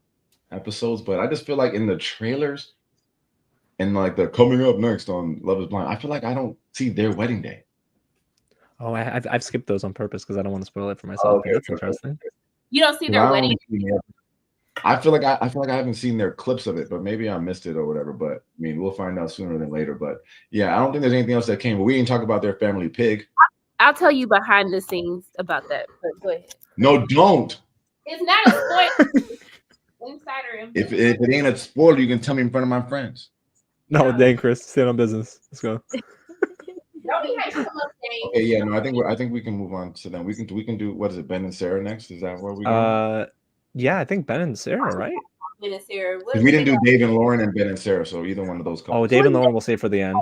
episodes, but I just feel like in the trailers and like the coming up next on Love is Blind, I feel like I don't see their wedding day. Oh, I've skipped those on purpose because I don't want to spoil it for myself. Okay, that's interesting. You don't see their wedding? I feel like I haven't seen their clips of it, but maybe I missed it or whatever. But I mean, we'll find out sooner than later. But yeah, I don't think there's anything else that came. But we didn't talk about their family pig. I'll tell you behind the scenes about that. But go ahead. No, don't. It's not a spoiler. Insider. If it ain't a spoiler, you can tell me in front of my friends. No, dang, Chris, stay on business. Let's go. Okay, yeah, no, I think we can move on to them. We can do, what is it, Ben and Sarah next? Is that where we go? Yeah, I think Ben and Sarah, right? Ben and Sarah. We didn't do Dave and Lauren and Ben and Sarah, so either one of those couples. Oh, Dave and Lauren we'll save for the end.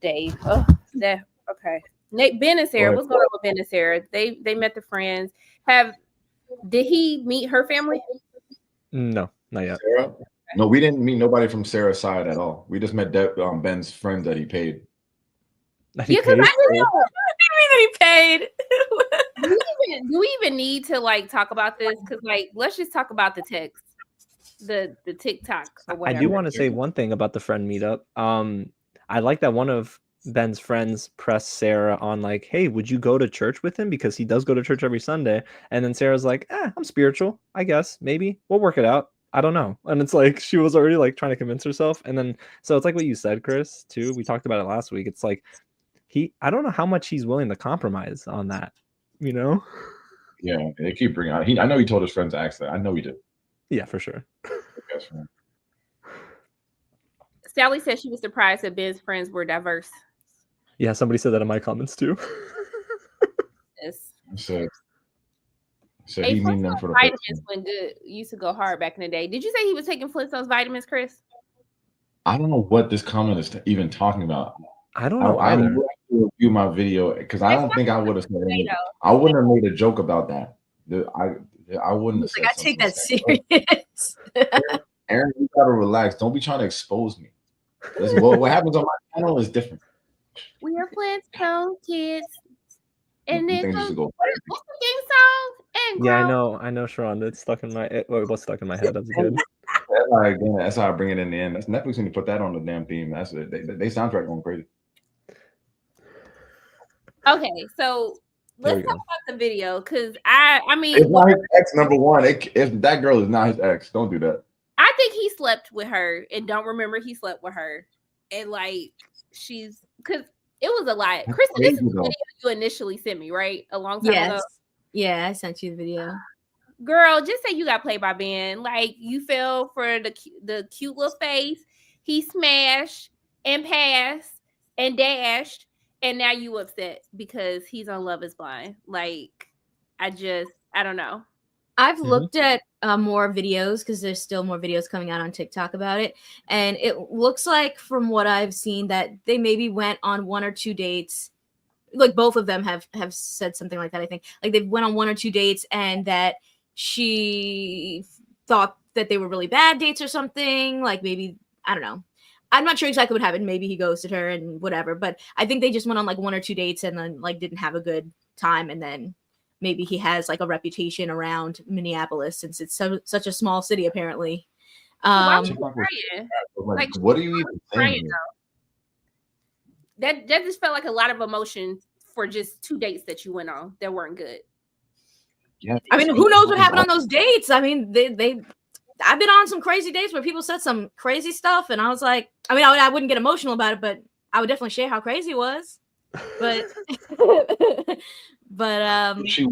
Dave. Oh, that okay. Ben and Sarah. What's going on with Ben and Sarah? They met the friends. Did he meet her family? No, not yet. Sarah? No, we didn't meet nobody from Sarah's side at all. We just met Ben's friend that he paid. Yeah, because I didn't know that he paid. Do we even need to like talk about this? Because like, let's just talk about the text, the TikTok. Or whatever. I do want to say one thing about the friend meetup. I like that one of Ben's friends pressed Sarah on like, hey, would you go to church with him? Because he does go to church every Sunday. And then Sarah's like, I'm spiritual. I guess maybe we'll work it out. I don't know. And it's like she was already like trying to convince herself. And then so it's like what you said, Chris, too. We talked about it last week. It's like I don't know how much he's willing to compromise on that, you know? Yeah, they keep bringing out. I know he told his friends to ask that. I know he did. Yeah, for sure. Sally said she was surprised that Ben's friends were diverse. Yeah, somebody said that in my comments too. Yes. So he needed them for the vitamins went good. Used to go hard back in the day. Did you say he was taking Flintstones vitamins, Chris? I don't know what this comment is even talking about. I don't know either. I would like to review my video because I don't think I would have said anything. I wouldn't have made a joke about that. I wouldn't have said I take that serious. Aaron, you gotta relax. Don't be trying to expose me. What happens on my channel is different. We are Flintstone kids. And then what's the theme song? And yeah, I know, Sharon. It's stuck in my what's stuck in my head as a kid. That's how I bring it in the end. That's Netflix need to put that on the damn theme. That's it. They soundtrack going crazy. Okay, so let's talk about the video because I mean, it's not his ex. Number one, if that girl is not his ex, don't do that. I think he slept with her and don't remember he slept with her, and like she's because it was a lot. Kristen, this is the video you initially sent me, right? A long time ago. Yeah, I sent you the video. Girl, just say you got played by Ben. Like you fell for the cute little face. He smashed and passed and dashed, and now you upset because he's on Love Is Blind. Like I don't know. I've looked at more videos because there's still more videos coming out on TikTok about it. And it looks like from what I've seen that they maybe went on 1 or 2 dates. Like both of them have said something like that, I think. Like they went on 1 or 2 dates and that she thought that they were really bad dates or something. Like maybe, I don't know. I'm not sure exactly what happened. Maybe he ghosted her and whatever. But I think they just went on like 1 or 2 dates and then like didn't have a good time. And then maybe he has like a reputation around Minneapolis since it's such a small city, apparently. Like, what are you even saying? That just felt like a lot of emotion for just 2 dates that you went on that weren't good. Yeah, I mean, who knows what happened on those dates? I mean, I've been on some crazy dates where people said some crazy stuff, and I was like, I mean, I wouldn't get emotional about it, but I would definitely share how crazy it was. But she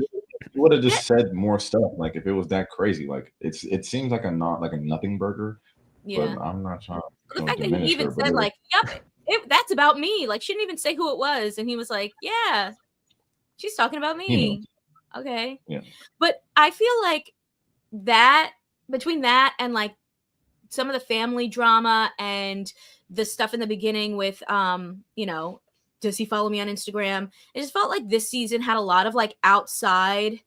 would have just said more stuff. Like if it was that crazy, like it seems like a nothing burger. Yeah, but I'm not trying. The fact that he even said like, "Yep, that's about me." Like, she didn't even say who it was, and he was like, "Yeah, she's talking about me." Okay, yeah. But I feel like that between that and like some of the family drama and the stuff in the beginning with does he follow me on Instagram? It just felt like this season had a lot of like outside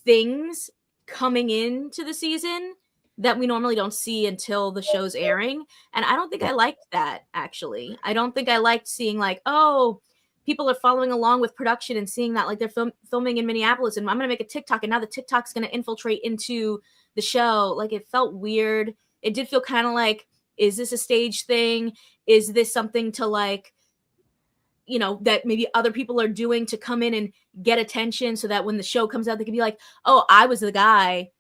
things coming into the season that we normally don't see until the show's airing. And I don't think I liked that, actually. I don't think I liked seeing like, oh, people are following along with production and seeing that like they're filming in Minneapolis and I'm going to make a TikTok and now the TikTok's going to infiltrate into the show. Like it felt weird. It did feel kind of like, is this a stage thing? Is this something to like, that maybe other people are doing to come in and get attention so that when the show comes out, they can be like, oh, I was the guy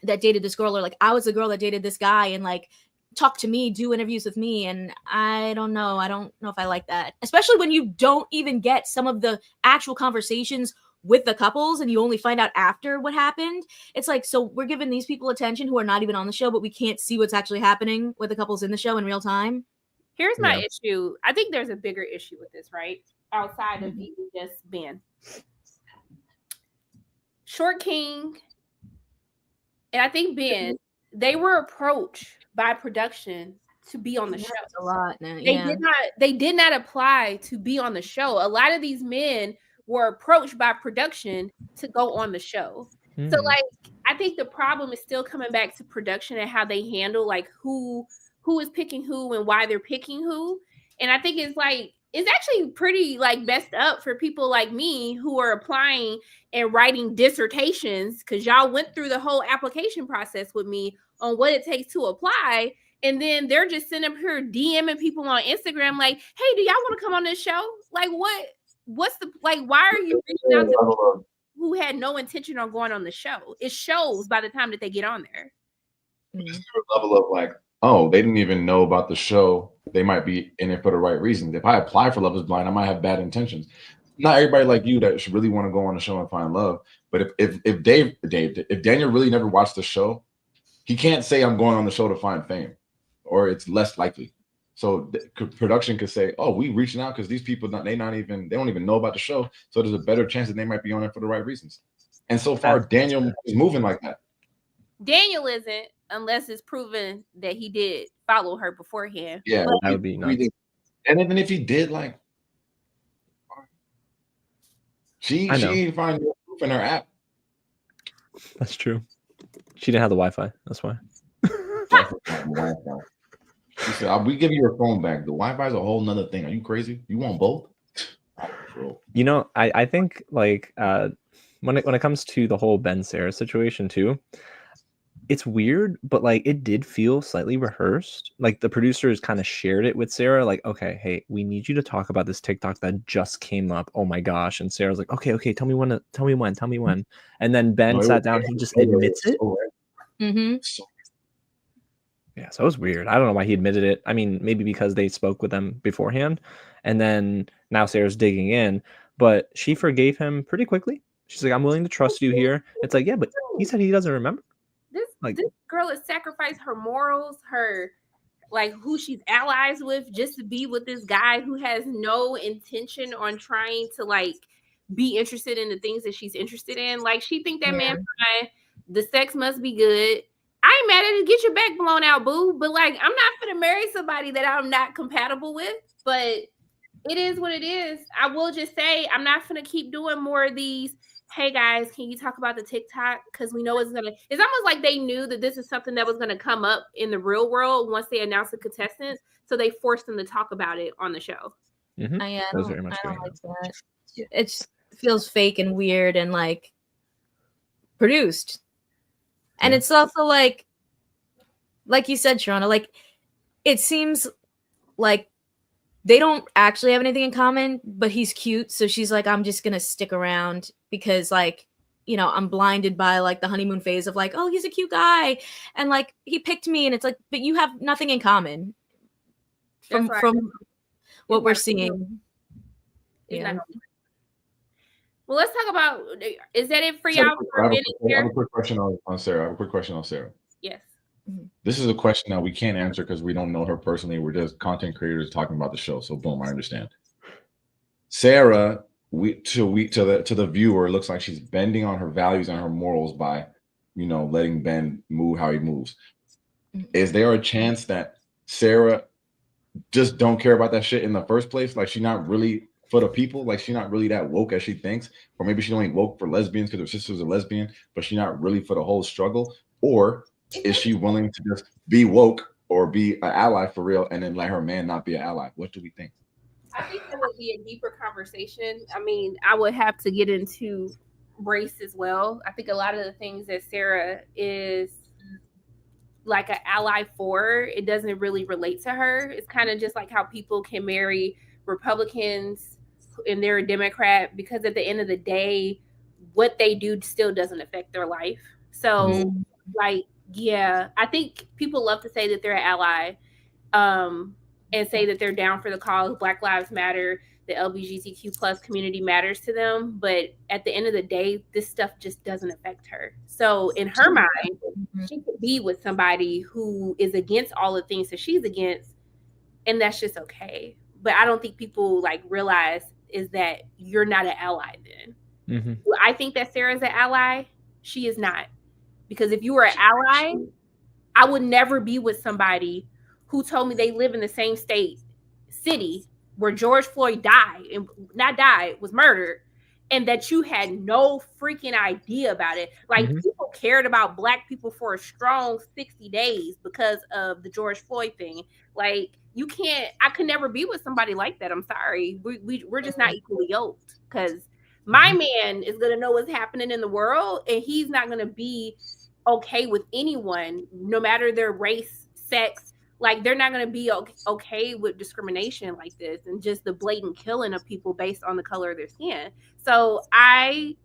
that dated this girl, or like, I was the girl that dated this guy and like, talk to me, do interviews with me. And I don't know if I like that, especially when you don't even get some of the actual conversations with the couples and you only find out after what happened. It's like, so we're giving these people attention who are not even on the show, but we can't see what's actually happening with the couples in the show in real time. Here's my issue. I think there's a bigger issue with this, right? Outside of even just Ben. Short King and I think Ben, they were approached by production to be on the show. A lot now. They did not apply to be on the show. A lot of these men were approached by production to go on the show. So like I think the problem is still coming back to production and how they handle like who is picking who and why they're picking who. And I think it's actually pretty like messed up for people like me who are applying and writing dissertations because y'all went through the whole application process with me on what it takes to apply. And then they're just sitting up here DMing people on Instagram like, hey, do y'all want to come on this show? Like what's the, like, why are you reaching out to people who had no intention on going on the show? It shows by the time that they get on there. Just a level of like, oh, they didn't even know about the show. They might be in it for the right reasons. If I apply for Love is Blind, I might have bad intentions. Not everybody like you that should really want to go on the show and find love. But if Daniel really never watched the show, he can't say I'm going on the show to find fame, or it's less likely. So production could say, oh, we reaching out because these people they don't even know about the show. So there's a better chance that they might be on it for the right reasons. And so far, Daniel is moving like that. Daniel isn't, unless it's proven that he did follow her beforehand. Yeah, that would be nuts. And even if he did, like, she didn't find no proof in her app. That's true. She didn't have the Wi-Fi. That's why. She said, we give you your phone back. The Wi-Fi is a whole nother thing. Are you crazy? You want both? I think like when it comes to the whole Ben Sarah situation too, it's weird, but like it did feel slightly rehearsed. Like the producers kind of shared it with Sarah, like, okay, hey, we need you to talk about this TikTok that just came up. Oh my gosh. And Sarah's like, okay, tell me when. And then Ben sat down, he just admits it. Yeah, so it was weird. I don't know why he admitted it. I mean, maybe because they spoke with them beforehand, and then now Sarah's digging in, but she forgave him pretty quickly. She's like, I'm willing to trust you here. It's like, yeah, but he said he doesn't remember. This girl has sacrificed her morals, her like who she's allies with, just to be with this guy who has no intention on trying to like be interested in the things that she's interested in. Like, she think that man fine, the sex must be good. I ain't mad at it. Get your back blown out, boo. But like, I'm not gonna marry somebody that I'm not compatible with. But it is what it is. I will just say I'm not gonna keep doing more of these. Hey guys, can you talk about the TikTok? Because we know it's almost like they knew that this is something that was gonna come up in the real world once they announced the contestants. So they forced them to talk about it on the show. Mm-hmm. I don't like that. It feels fake and weird and like produced. And it's also like you said, Sharona, like it seems like they don't actually have anything in common, but he's cute. So she's like, I'm just going to stick around because like, you know, I'm blinded by like the honeymoon phase of like, oh, he's a cute guy. And like, he picked me and it's like, but you have nothing in common from what we're seeing. Yeah. Well, let's talk about, is that it for y'all? I have a quick question on Sarah. Yes. This is a question that we can't answer because we don't know her personally. We're just content creators talking about the show. So boom, I understand. Sarah, to the viewer, it looks like she's bending on her values and her morals by, you know, letting Ben move how he moves. Is there a chance that Sarah just don't care about that shit in the first place? Like, she's not really for the people, like she's not really that woke as she thinks, or maybe she's only woke for lesbians because her sister's a lesbian, but she's not really for the whole struggle. Or is she willing to just be woke or be an ally for real and then let her man not be an ally? What do we think? I think that would be a deeper conversation. I mean, I would have to get into race as well. I think a lot of the things that Sarah is like an ally for, it doesn't really relate to her. It's kind of just like how people can marry Republicans and they're a Democrat, because at the end of the day, what they do still doesn't affect their life. So like, yeah, I think people love to say that they're an ally, and say that they're down for the cause. Black Lives Matter, the LGBTQ plus community matters to them. But at the end of the day, this stuff just doesn't affect her. So in her mind, she could be with somebody who is against all the things that she's against, and that's just okay. But I don't think people like realize is that you're not an ally then. Mm-hmm. I think that Sarah's an ally. She is not. Because if you were an ally, I would never be with somebody who told me they live in the same city where George Floyd was murdered, and that you had no freaking idea about it. Like, people cared about Black people for a strong 60 days because of the George Floyd thing. Like, I could never be with somebody like that. I'm sorry. We're just not equally yoked, because my man is going to know what's happening in the world, and he's not going to be okay with anyone, no matter their race, sex. Like, they're not going to be okay with discrimination like this and just the blatant killing of people based on the color of their skin. So I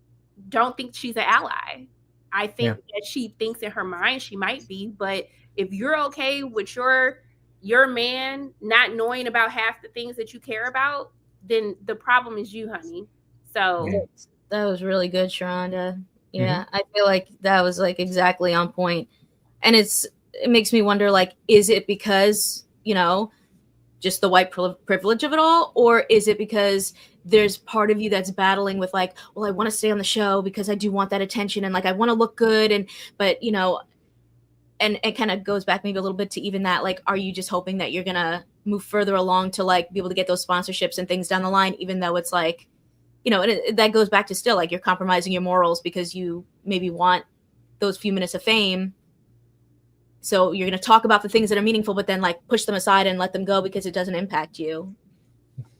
don't think she's an ally. I think that she thinks in her mind she might be, but if you're okay with your man not knowing about half the things that you care about, then the problem is you, honey. So that was really good, Sharonda. Yeah, I feel like that was like exactly on point. And it makes me wonder, like, is it because, you know, just the white privilege of it all? Or is it because there's part of you that's battling with like, well, I want to stay on the show because I do want that attention and like I want to look good, but you know, and it kind of goes back maybe a little bit to even that, like, are you just hoping that you're gonna move further along to like be able to get those sponsorships and things down the line, even though it's like, you know, and that goes back to still like you're compromising your morals because you maybe want those few minutes of fame. So you're going to talk about the things that are meaningful, but then like push them aside and let them go because it doesn't impact you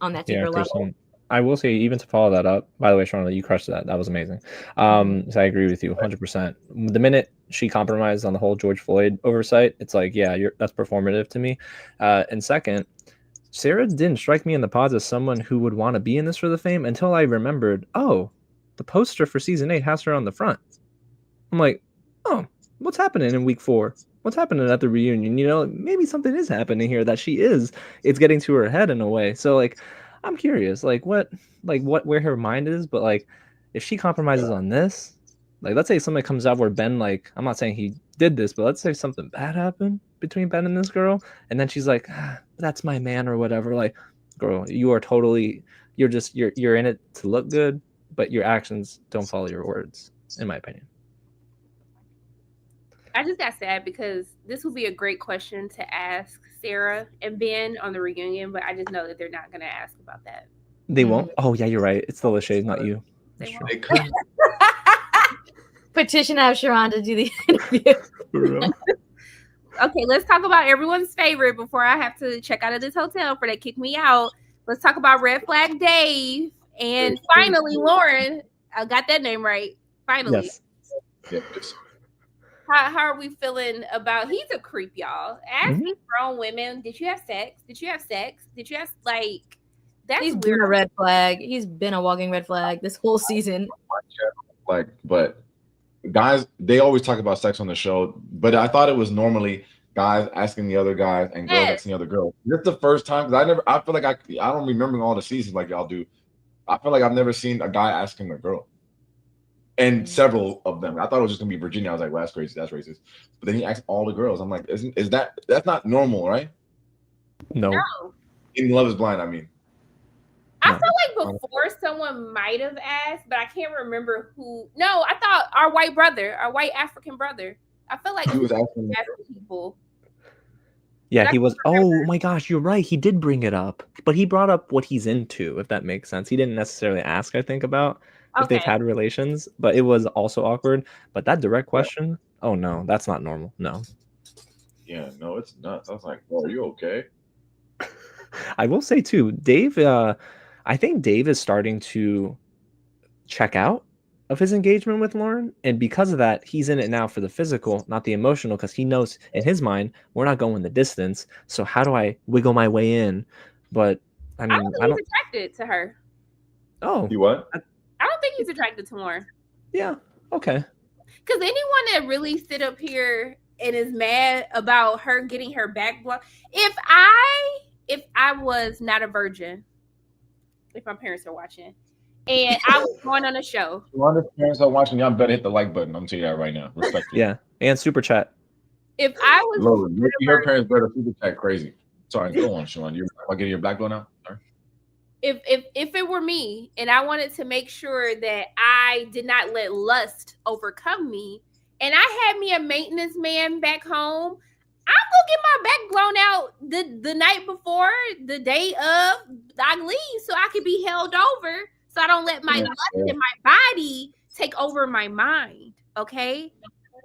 on that deeper level. I will say, even to follow that up, by the way, Sharonda, you crushed that. That was amazing. So I agree with you 100%. The minute she compromised on the whole George Floyd oversight, it's like, yeah, that's performative to me. And second, Sarah didn't strike me in the pods as someone who would want to be in this for the fame until I remembered, oh, the poster for season 8 has her on the front. I'm like, oh, what's happening in week 4? What's happening at the reunion? You know, maybe something is happening here that it's getting to her head in a way. So like, I'm curious, where her mind is, but like, if she compromises on this, like, let's say something comes out where Ben, like, I'm not saying he did this, but let's say something bad happened between Ben and this girl, and then she's like, that's my man or whatever. Like, girl, you're in it to look good. but your actions don't follow your words, in my opinion. I just got sad because this would be a great question to ask Sarah and Ben on the reunion, but I just know that they're not going to ask about that. They won't? Oh, yeah, you're right. It's the Lachey, not you. They That's won't. true. Petition out Sharon to do the interview. Okay, let's talk about everyone's favorite before I have to check out of this hotel for they kick me out. Let's talk about Red Flag Dave. And finally, Lauren, I got that name right. Finally. Yes. Yes. How are we feeling about, he's a creep, y'all. Asking grown women, did you have sex? Did you have sex? Did you have, like, that's He's weird. been a red flag. He's been a walking red flag this whole season. Like, but guys, they always talk about sex on the show, but I thought it was normally guys asking the other guys and girls asking the other girls. This is the first time, because I feel like I don't remember all the seasons like y'all do. I feel like I've never seen a guy asking a girl. And several of them. I thought it was just gonna be Virginia. I was like, well, that's crazy, that's racist. But then he asked all the girls. I'm like, that's not normal, right? No. In Love Is Blind, I mean. I feel like before someone might have asked, but I can't remember who. No, I thought our white African brother. I feel like He was asking people. Yeah, he was. Oh my gosh, you're right. He did bring it up, but he brought up what he's into, if that makes sense. He didn't necessarily ask, I think, about if they've had relations, but it was also awkward. But that direct question, oh no, that's not normal. No. Yeah, no, it's nuts. I was like, oh, are you okay? I will say too, Dave, I think Dave is starting to check out of his engagement with Lauren, and because of that, he's in it now for the physical, not the emotional, because he knows in his mind we're not going the distance. So how do I wiggle my way in? But I mean, I don't think he's attracted to her. Oh, you what? I don't think he's attracted to Lauren. Yeah. Okay. Because anyone that really sit up here and is mad about her getting her back blown, if I was not a virgin, if my parents are watching, and I was going on a show. If parents are watching, y'all better hit the like button. I'm telling you that right now. Respectfully. Yeah, and super chat. If I was, Lord, your parents better super chat crazy. Sorry, go on, Sean. You're getting your black blown out. Sorry. If it were me and I wanted to make sure that I did not let lust overcome me, and I had me a maintenance man back home, I'm gonna get my back blown out the night before, the day of I leave, so I could be held over, so I don't let my lust in my body take over my mind. Okay,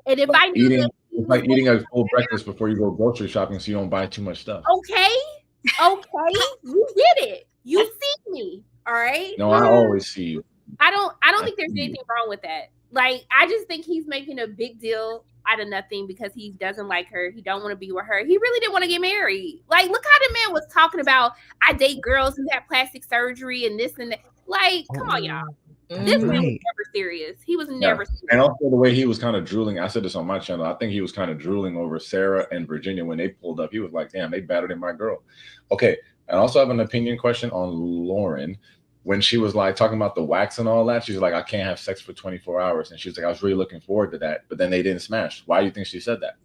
and if I knew it's like eating a full breakfast before you go grocery shopping, so you don't buy too much stuff. Okay, you get it. You see me, all right? No, I always see you. I don't think there's anything wrong with that. Like, I just think he's making a big deal out of nothing because he doesn't like her. He don't want to be with her. He really didn't want to get married. Like, look how the man was talking about, I date girls who have plastic surgery and this and that. Like, come on, y'all. This man was never serious. He was never serious. And also the way he was kind of drooling. I said this on my channel. I think he was kind of drooling over Sarah and Virginia when they pulled up. He was like, damn, they battered in my girl. Okay. I also have an opinion question on Lauren. When she was like talking about the wax and all that, she's like, I can't have sex for 24 hours. And she was like, I was really looking forward to that. But then they didn't smash. Why do you think she said that?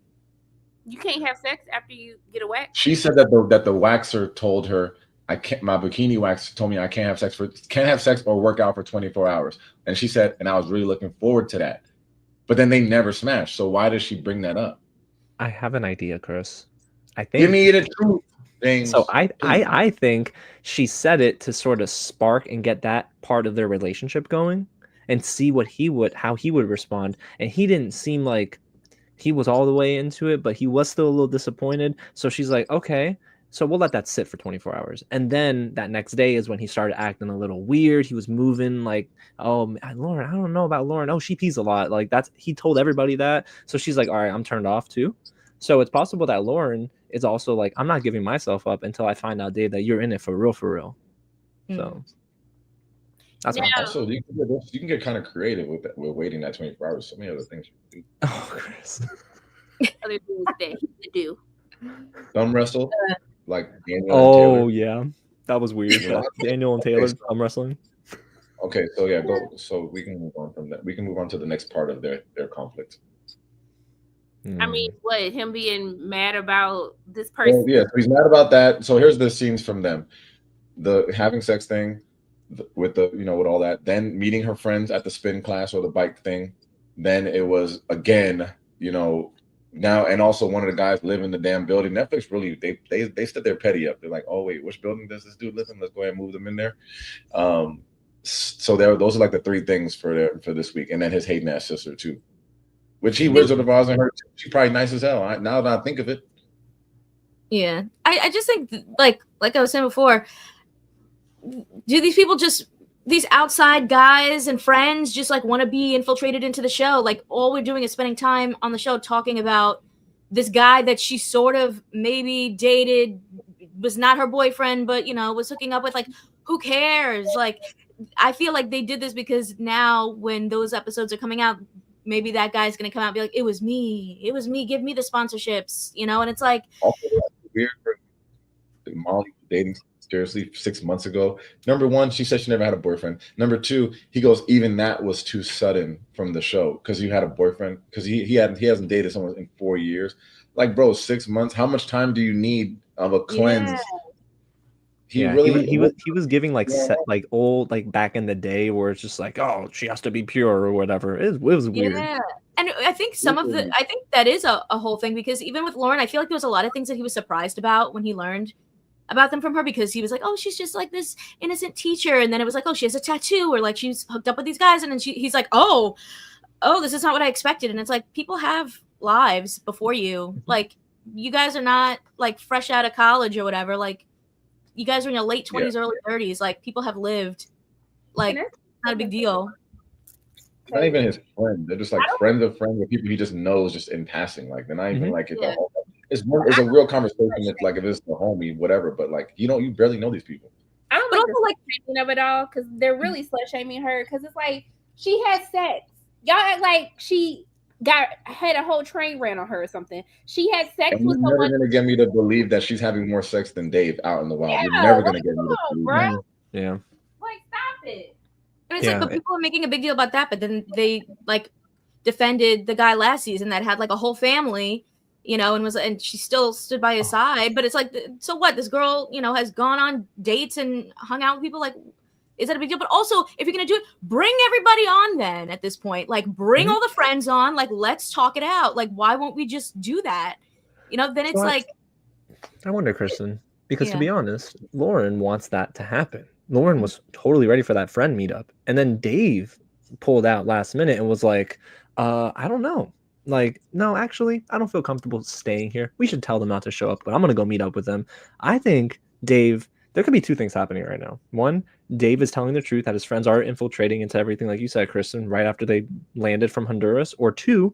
You can't have sex after you get a wax? She said that the waxer told her, I can't, my bikini wax told me I can't have sex or work out for 24 hours. And she said, and I was really looking forward to that. But then they never smashed. So why does she bring that up? I have an idea, Chris. I think give me the truth. So I think she said it to sort of spark and get that part of their relationship going and see how he would respond. And he didn't seem like he was all the way into it, but he was still a little disappointed. So she's like, okay, so we'll let that sit for 24 hours. And then that next day is when he started acting a little weird. He was moving like, oh, Lauren, I don't know about Lauren. Oh, she pees a lot. Like he told everybody that. So she's like, all right, I'm turned off too. So it's possible that Lauren is also like, I'm not giving myself up until I find out, Dave, that you're in it for real. So that's also you can get kind of creative with waiting that 24 hours. So many other things you can do. Oh, Chris. Other things that he could do. Thumb wrestle, like Daniel. Oh and Taylor. Yeah, that was weird. Daniel and Taylor thumb wrestling. Okay, so yeah, go. So we can move on from that. We can move on to the next part of their conflict. I mean, what, him being mad about this person? Well, yeah, so he's mad about that. So here's the scenes from them. The having sex thing. with the with all that. Then meeting her friends at the spin class or the bike thing. Then it was again, now, and also one of the guys live in the damn building. Netflix really they set their petty up. They're like, oh wait, which building does this dude live in? Let's go ahead and move them in there. So those are like the three things for this week, and then his hating ass sister too, which he Wizard of Oz and her. She's probably nice as hell. Now that I think of it. Yeah, I just think like I was saying before, do these people these outside guys and friends just like want to be infiltrated into the show? Like all we're doing is spending time on the show talking about this guy that she sort of maybe dated, was not her boyfriend, but was hooking up with. Like, who cares? Like, I feel like they did this because now when those episodes are coming out, maybe that guy's gonna come out and be like, it was me, give me the sponsorships, and it's like also weird for Molly dating seriously 6 months ago. Number one, she said she never had a boyfriend. Number two, he goes, even that was too sudden from the show because you had a boyfriend, because he hasn't dated someone in 4 years. Like, bro, 6 months, how much time do you need of a cleanse? Yeah. He was giving like like old, like back in the day where it's just like, oh, she has to be pure or whatever. It was weird. Yeah. And I think I think that is a whole thing, because even with Lauren, I feel like there was a lot of things that he was surprised about when he learned about them from her, because he was like, oh, she's just like this innocent teacher. And then it was like, oh, she has a tattoo, or like she's hooked up with these guys. And then he's like, oh, this is not what I expected. And it's like, people have lives before you. Like, you guys are not like fresh out of college or whatever. Like, you guys are in your late 20s, early 30s. Like, people have lived. Like, not a big deal. It's not even his friend. They're just like friends of friends, with people he just knows just in passing. Like, they're not even like it's a real conversation. It's like if it's a homie, whatever. But like, you barely know these people. I don't like the shaming of it all, because they're really slut shaming her, because it's like she had sex. Y'all act like she had a whole train ran on her or something. She had sex with someone. You're never gonna get me to believe that she's having more sex than Dave out in the wild. You're never gonna get me to believe that. Yeah. Like, stop it. And it's like, but people are making a big deal about that, but then they like defended the guy last season that had like a whole family, and she still stood by his side. But it's like, so what? This girl, has gone on dates and hung out with people. Like, is that a big deal? But also, if you're gonna do it, bring everybody on then at this point. Like, bring all the friends on. Like, let's talk it out. Like, why won't we just do that? Then it's like, I wonder, Kristen, because to be honest, Lauren wants that to happen. Lauren was totally ready for that friend meetup. And then Dave pulled out last minute and was like, I don't know. Like, no, actually, I don't feel comfortable staying here. We should tell them not to show up, but I'm going to go meet up with them. I think Dave, there could be two things happening right now. One, Dave is telling the truth that his friends are infiltrating into everything, like you said, Kristen, right after they landed from Honduras. Or two,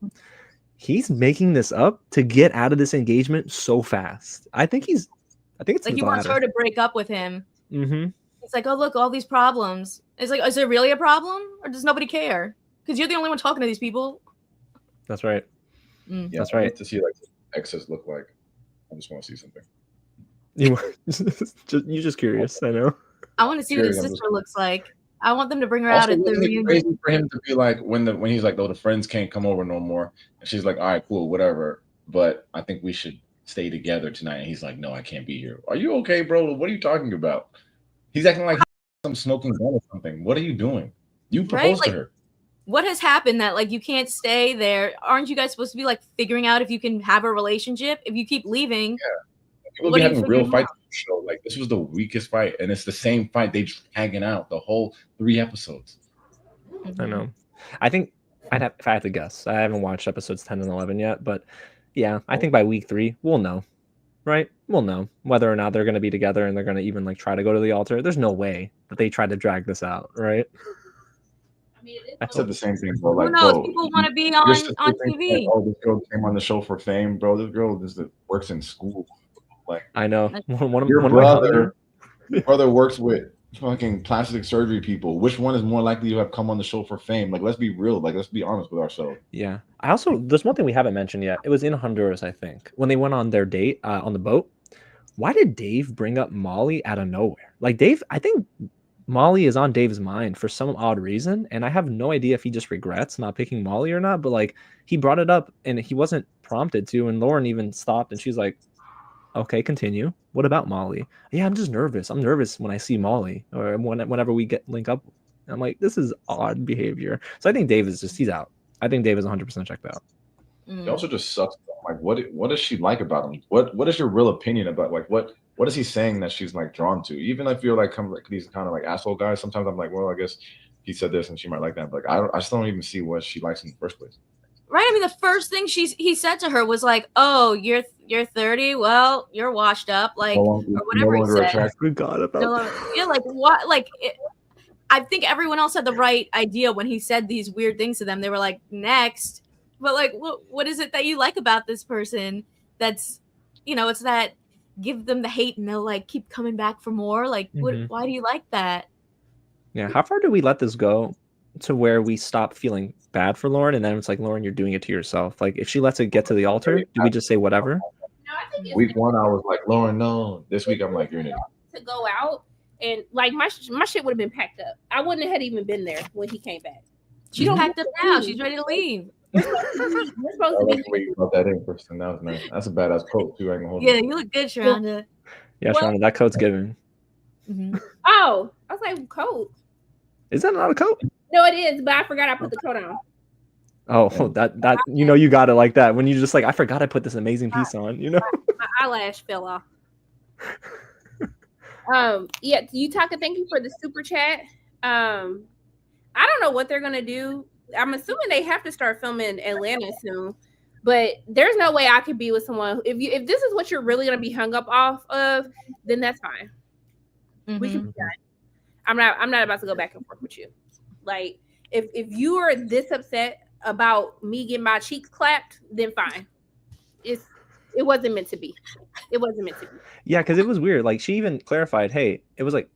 he's making this up to get out of this engagement so fast. I think it's like he wants her to break up with him. Mm-hmm. It's like, oh, look, all these problems. It's like, is there really a problem, or does nobody care? Because you're the only one talking to these people. That's right. Yeah, that's right. To see like exes look like. I just want to see something. You're just curious, I know. I want to see what his sister looks like. I want them to bring her out at the reunion. Crazy for him to be like when he's like, oh, the friends can't come over no more, and she's like, all right, cool, whatever. But I think we should stay together tonight. And he's like, no, I can't be here. Are you okay, bro? What are you talking about? He's acting like some smoking gun or something. What are you doing? You proposed to her. What has happened that like you can't stay there? Aren't you guys supposed to be like figuring out if you can have a relationship? If you keep leaving, people be having real fights on the show. Like, this was the weakest fight, and it's the same fight. They just hanging out the whole 3 episodes. I know. I think if I had to guess, I haven't watched episodes 10 and 11 yet, but yeah, I think by week 3 we'll know. Right? We'll know whether or not they're going to be together and they're going to even like try to go to the altar. There's no way that they try to drag this out, right? I said the same thing, bro. Like, who knows? bro, People want to be on TV. That, oh, this girl came on the show for fame, bro. This girl works in school. Like, I know. Your brother works with fucking plastic surgery people. Which one is more likely to have come on the show for fame? Like, let's be real. Like, let's be honest with ourselves. Yeah. There's one thing we haven't mentioned yet. It was in Honduras, I think, when they went on their date on the boat. Why did Dave bring up Molly out of nowhere? Like, Dave, I think Molly is on Dave's mind for some odd reason, and I have no idea if he just regrets not picking Molly or not, but like, he brought it up and he wasn't prompted to, and Lauren even stopped and she's like, Okay, continue. What about Molly? Yeah, I'm just nervous. I'm nervous when I see Molly or whenever we link up. I'm like, this is odd behavior. So I think Dave is he's out. I think Dave is 100% checked out. He also just sucks. Like, what does she like about him? What is your real opinion about like what is he saying that she's like drawn to? Even if you're like these kind of like asshole guys, sometimes I'm like, well, I guess he said this and she might like that. But like, I still don't even see what she likes in the first place. Right. I mean, the first thing he said to her was like, "Oh, you're 30. Well, you're washed up." Like, or whatever he said. I forgot about that. Yeah, like what? Like, I think everyone else had the right idea when he said these weird things to them. They were like, "Next." But like, what is it that you like about this person? That's, it's that give them the hate and they'll like keep coming back for more. Like, why do you like that? Yeah. How far do we let this go to where we stop feeling bad for Lauren, and then it's like, Lauren, you're doing it to yourself? Like, if she lets it get to the altar, do we just say whatever? No, I think week 1 I was like, Lauren, no. This week I'm like, you're an idiot. To go out and like my shit would have been packed up. I wouldn't have even been there when he came back. She's packed up now. She's ready to leave. We're supposed to be. You brought that in first, and that was nice. That's a badass coat too. I can hold you look good, Sharonda. Yeah, Sharonda, that coat's given. Mm-hmm. Oh, I was like, coat. Is that not a coat? No, it is, but I forgot I put the coat on. Oh, that you got it like that when you just like, I forgot I put this amazing piece on. My eyelash fell off. Yeah, Utaka, thank you for the super chat. I don't know what they're gonna do. I'm assuming they have to start filming Atlanta soon, but there's no way I could be with someone if this is what you're really gonna be hung up off of, then that's fine. We can be done. I'm not about to go back and forth with you. Like if you are this upset about me getting my cheeks clapped, then fine. It wasn't meant to be. It wasn't meant to be. Yeah, because it was weird. Like she even clarified, hey, it was like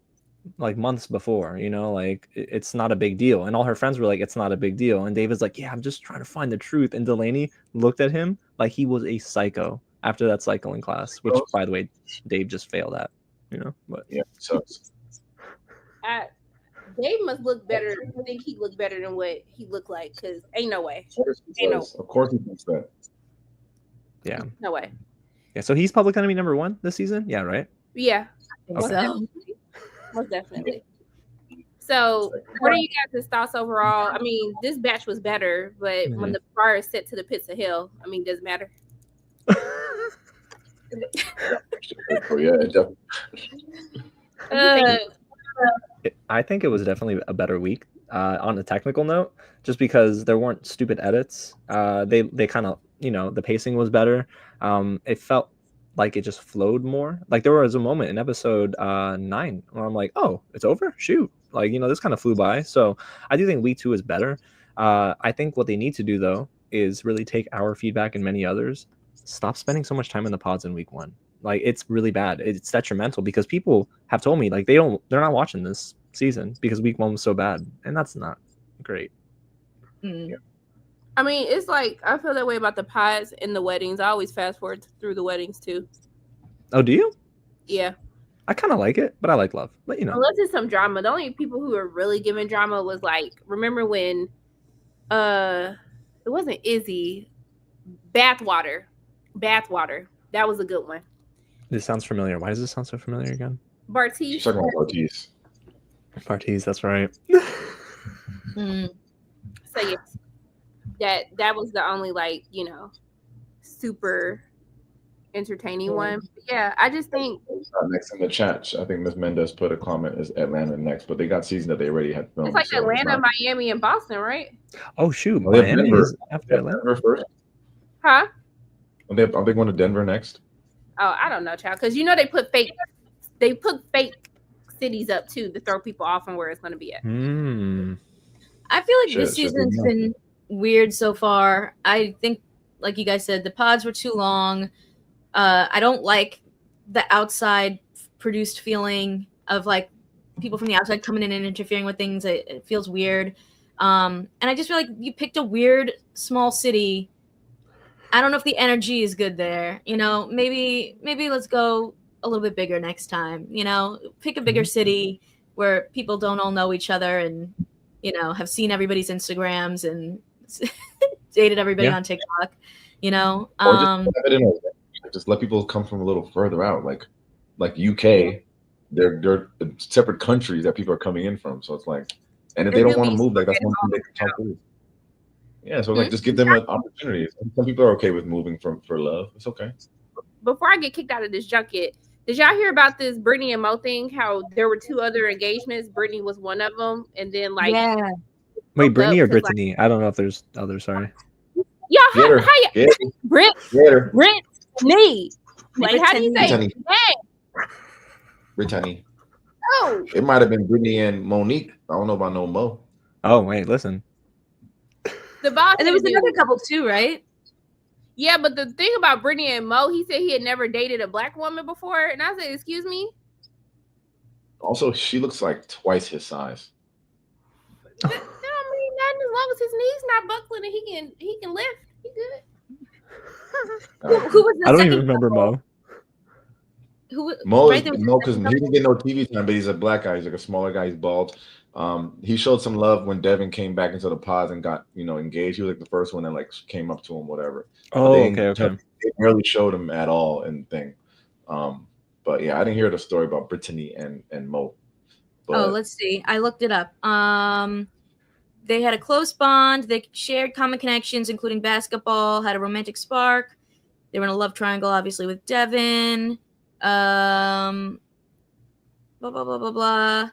months before, like it's not a big deal. And all her friends were like, it's not a big deal. And David's like, yeah, I'm just trying to find the truth. And Delaney looked at him like he was a psycho after that cycling class, which by the way, Dave just failed at, but yeah, sucks. Dave must look better. I think he looked better than what he looked like, because ain't no way. Of course he thinks that. Yeah. No way. Yeah, so he's public enemy number 1 this season? Yeah, right? Yeah. Okay. Most definitely. So, what are you guys' thoughts overall? I mean, this batch was better, but when the bar is set to the pits of hell, I mean, does it matter? I think it was definitely a better week on a technical note, just because there weren't stupid edits. They kind of, the pacing was better. It felt like it just flowed more. Like there was a moment in episode 9 where I'm like, oh, it's over? Shoot. Like, this kind of flew by. So I do think week 2 is better. I think what they need to do, though, is really take our feedback and many others. Stop spending so much time in the pods in week 1. Like, it's really bad. It's detrimental because people have told me like they're not watching this season because week 1 was so bad. And that's not great. Yeah. I mean, it's like I feel that way about the pods and the weddings. I always fast forward through the weddings too. Oh, do you? Yeah. I kind of like it, but I like love. But unless it's some drama. The only people who are really giving drama was like, remember when it wasn't Izzy, Bathwater. That was a good one. This sounds familiar. Why does this sound so familiar again? Bartiz. She's talking about Bartiz. Bartiz, that's right. So yes, that was the only like, super entertaining one. But yeah, I just think next in the chat, I think Ms. Mendez put a comment is Atlanta next, but they got season that they already had filmed. It's like Atlanta, Miami, and Boston, right? Oh shoot, Miami is after Denver first. Huh? Are they going to Denver next? Oh, I don't know, child, because they put fake cities up too to throw people off on where it's going to be at. I feel like this season's been weird so far. I think, like you guys said, the pods were too long. I don't like the outside produced feeling of like people from the outside coming in and interfering with things. It feels weird. And I just feel like you picked a weird small city. I don't know if the energy is good there. Maybe let's go a little bit bigger next time. Pick a bigger city where people don't all know each other and have seen everybody's Instagrams and dated everybody on TikTok. Or just have it in Just let people come from a little further out, like UK. They're separate countries that people are coming in from. So it's like, and if they don't want to move, like that's one thing they can talk to. Yeah, so like just give them an opportunity. Some people are okay with moving for love. It's okay. Before I get kicked out of this junket, did y'all hear about this Brittany and Mo thing? How there were 2 other engagements. Brittany was one of them, and then like wait, Brittany or Brittany? I don't know if there's others. Sorry. Y'all, how you Brittany? Like, how do you say? Brittany. Oh, it might have been Brittany and Monique. I don't know about no Mo. Oh wait, listen. The boss. And there was another couple too, right? Yeah, but the thing about Brittany and Mo, he said he had never dated a black woman before, and I said, "Excuse me." Also, she looks like twice his size. That don't mean nothing as long as his knees not buckling and he can lift. He good. Who was the I don't second even remember couple? Mo. Mo, right, because he didn't get no TV time, but he's a black guy. He's like a smaller guy. He's bald. He showed some love when Devon came back into the pods and got engaged. He was like the first one that like came up to him, whatever. Oh, okay. They barely showed him at all in the thing. But yeah, I didn't hear the story about Brittany and Mo. But, let's see. I looked it up. They had a close bond. They shared common connections, including basketball. Had a romantic spark. They were in a love triangle, obviously, with Devon. Blah blah blah blah blah.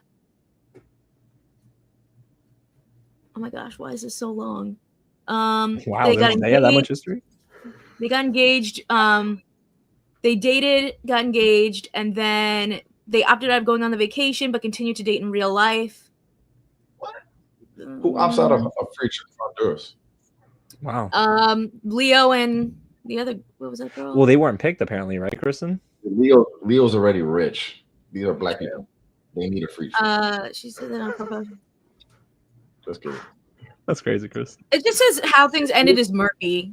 Oh my gosh, why is this so long? Wow, they have that much history? They got engaged. They dated, got engaged, and then they opted out of going on the vacation, but continued to date in real life. What? Who opts out of a free trip to Honduras? Wow. Leo and the other, what was that girl? Well, they weren't picked apparently, right, Kristen? Leo's already rich. These are black people. They need a free trip. She said that on purpose. Just kidding. That's crazy, Chris. It just says how things ended is murky.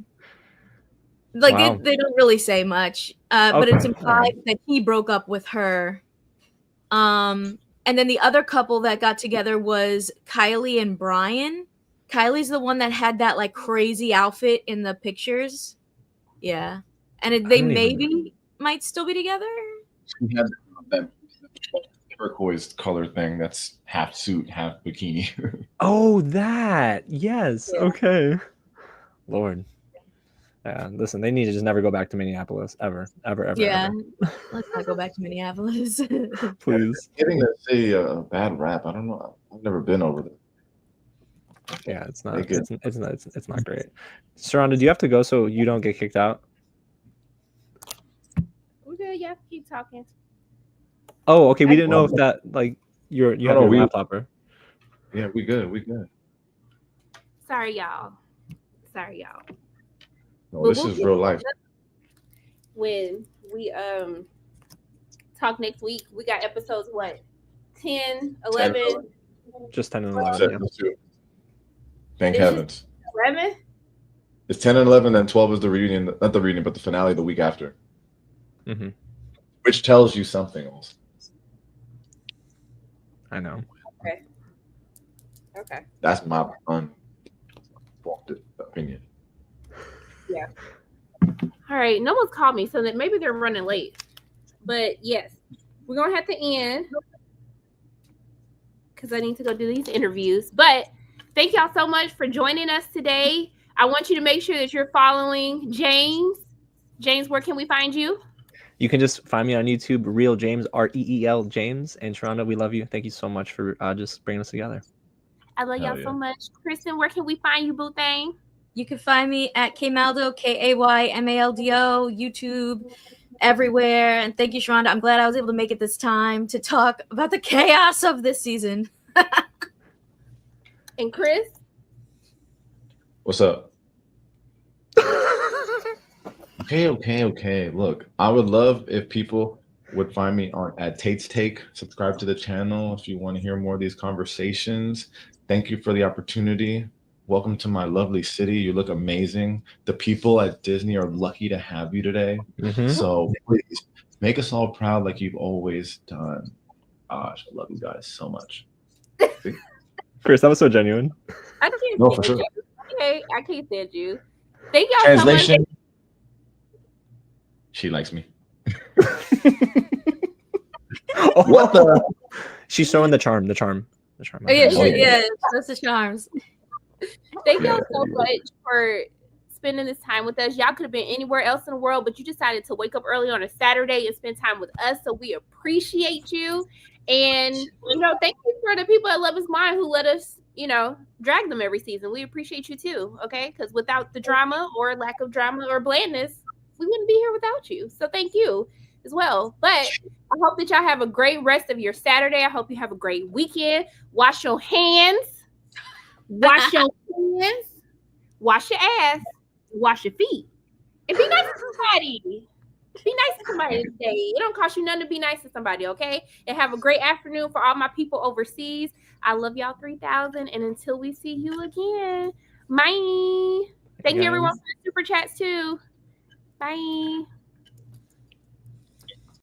Like Wow. they don't really say much, but it's implied that he broke up with her. And then the other couple that got together was Kylie and Brian. Kylie's the one that had that like crazy outfit in the pictures. Yeah, and they maybe might still be together. She had that turquoise color thing that's half suit, half bikini. Oh, that. Yes. Yeah. Okay. Lord. Yeah, listen, they need to just never go back to Minneapolis ever. Yeah, ever. Let's not go back to Minneapolis. Please. Getting to say a bad rap. I don't know. I've never been over there. Yeah, it's not. It's not great. Sharonda, do you have to go so you don't get kicked out? We're good. You have to keep talking. Oh, okay. We didn't know if that like you have your laptop. Yeah, we good. We good. Sorry, y'all. No, this is real life. When we talk next week, we got episodes 10, 11? Just 10 and 11. Yeah. Thank heavens. 11? It's 10 and 11, then 12 is the reunion, not the reunion, but the finale the week after. Mm-hmm. Which tells you something else. I know. Okay. That's my unwalked opinion. Yeah. All right. No one's called me, so that maybe they're running late. But yes, we're gonna have to end because I need to go do these interviews. But thank y'all so much for joining us today. I want you to make sure that you're following James. James, where can we find you? You can just find me on YouTube, Real James, REEL James. And Sharonda, we love you. Thank you so much for just bringing us together. I love y'all so much. Kristen, where can we find you, boo thing? You can find me at Kaymaldo, KAYMALDO, YouTube, everywhere. And thank you, Sharonda. I'm glad I was able to make it this time to talk about the chaos of this season. And Chris? What's up? Okay. Look, I would love if people would find me at Tate's Take. Subscribe to the channel if you want to hear more of these conversations. Thank you for the opportunity. Welcome to my lovely city. You look amazing. The people at Disney are lucky to have you today. Mm-hmm. So please make us all proud like you've always done. Gosh, I love you guys so much. Chris, that was so genuine. I can't no, for sure. Okay, I can't stand you. Thank y'all so much. She likes me. What the? She's showing the charm. Oh yeah, that's the charms. Thank y'all so much for spending this time with us. Y'all could have been anywhere else in the world, but you decided to wake up early on a Saturday and spend time with us. So we appreciate you. And, thank you for the people at Love Is Mine who let us, drag them every season. We appreciate you too, okay? Because without the drama or lack of drama or blandness, we wouldn't be here without you. So thank you as well. But I hope that y'all have a great rest of your Saturday. I hope you have a great weekend. Wash your hands. Wash your hands. Wash your ass. Wash your feet. And be nice to somebody. Be nice to somebody today. It don't cost you nothing to be nice to somebody, okay? And have a great afternoon for all my people overseas. I love y'all 3,000. And until we see you again, bye. Thank you everyone for the super chats too. Bye.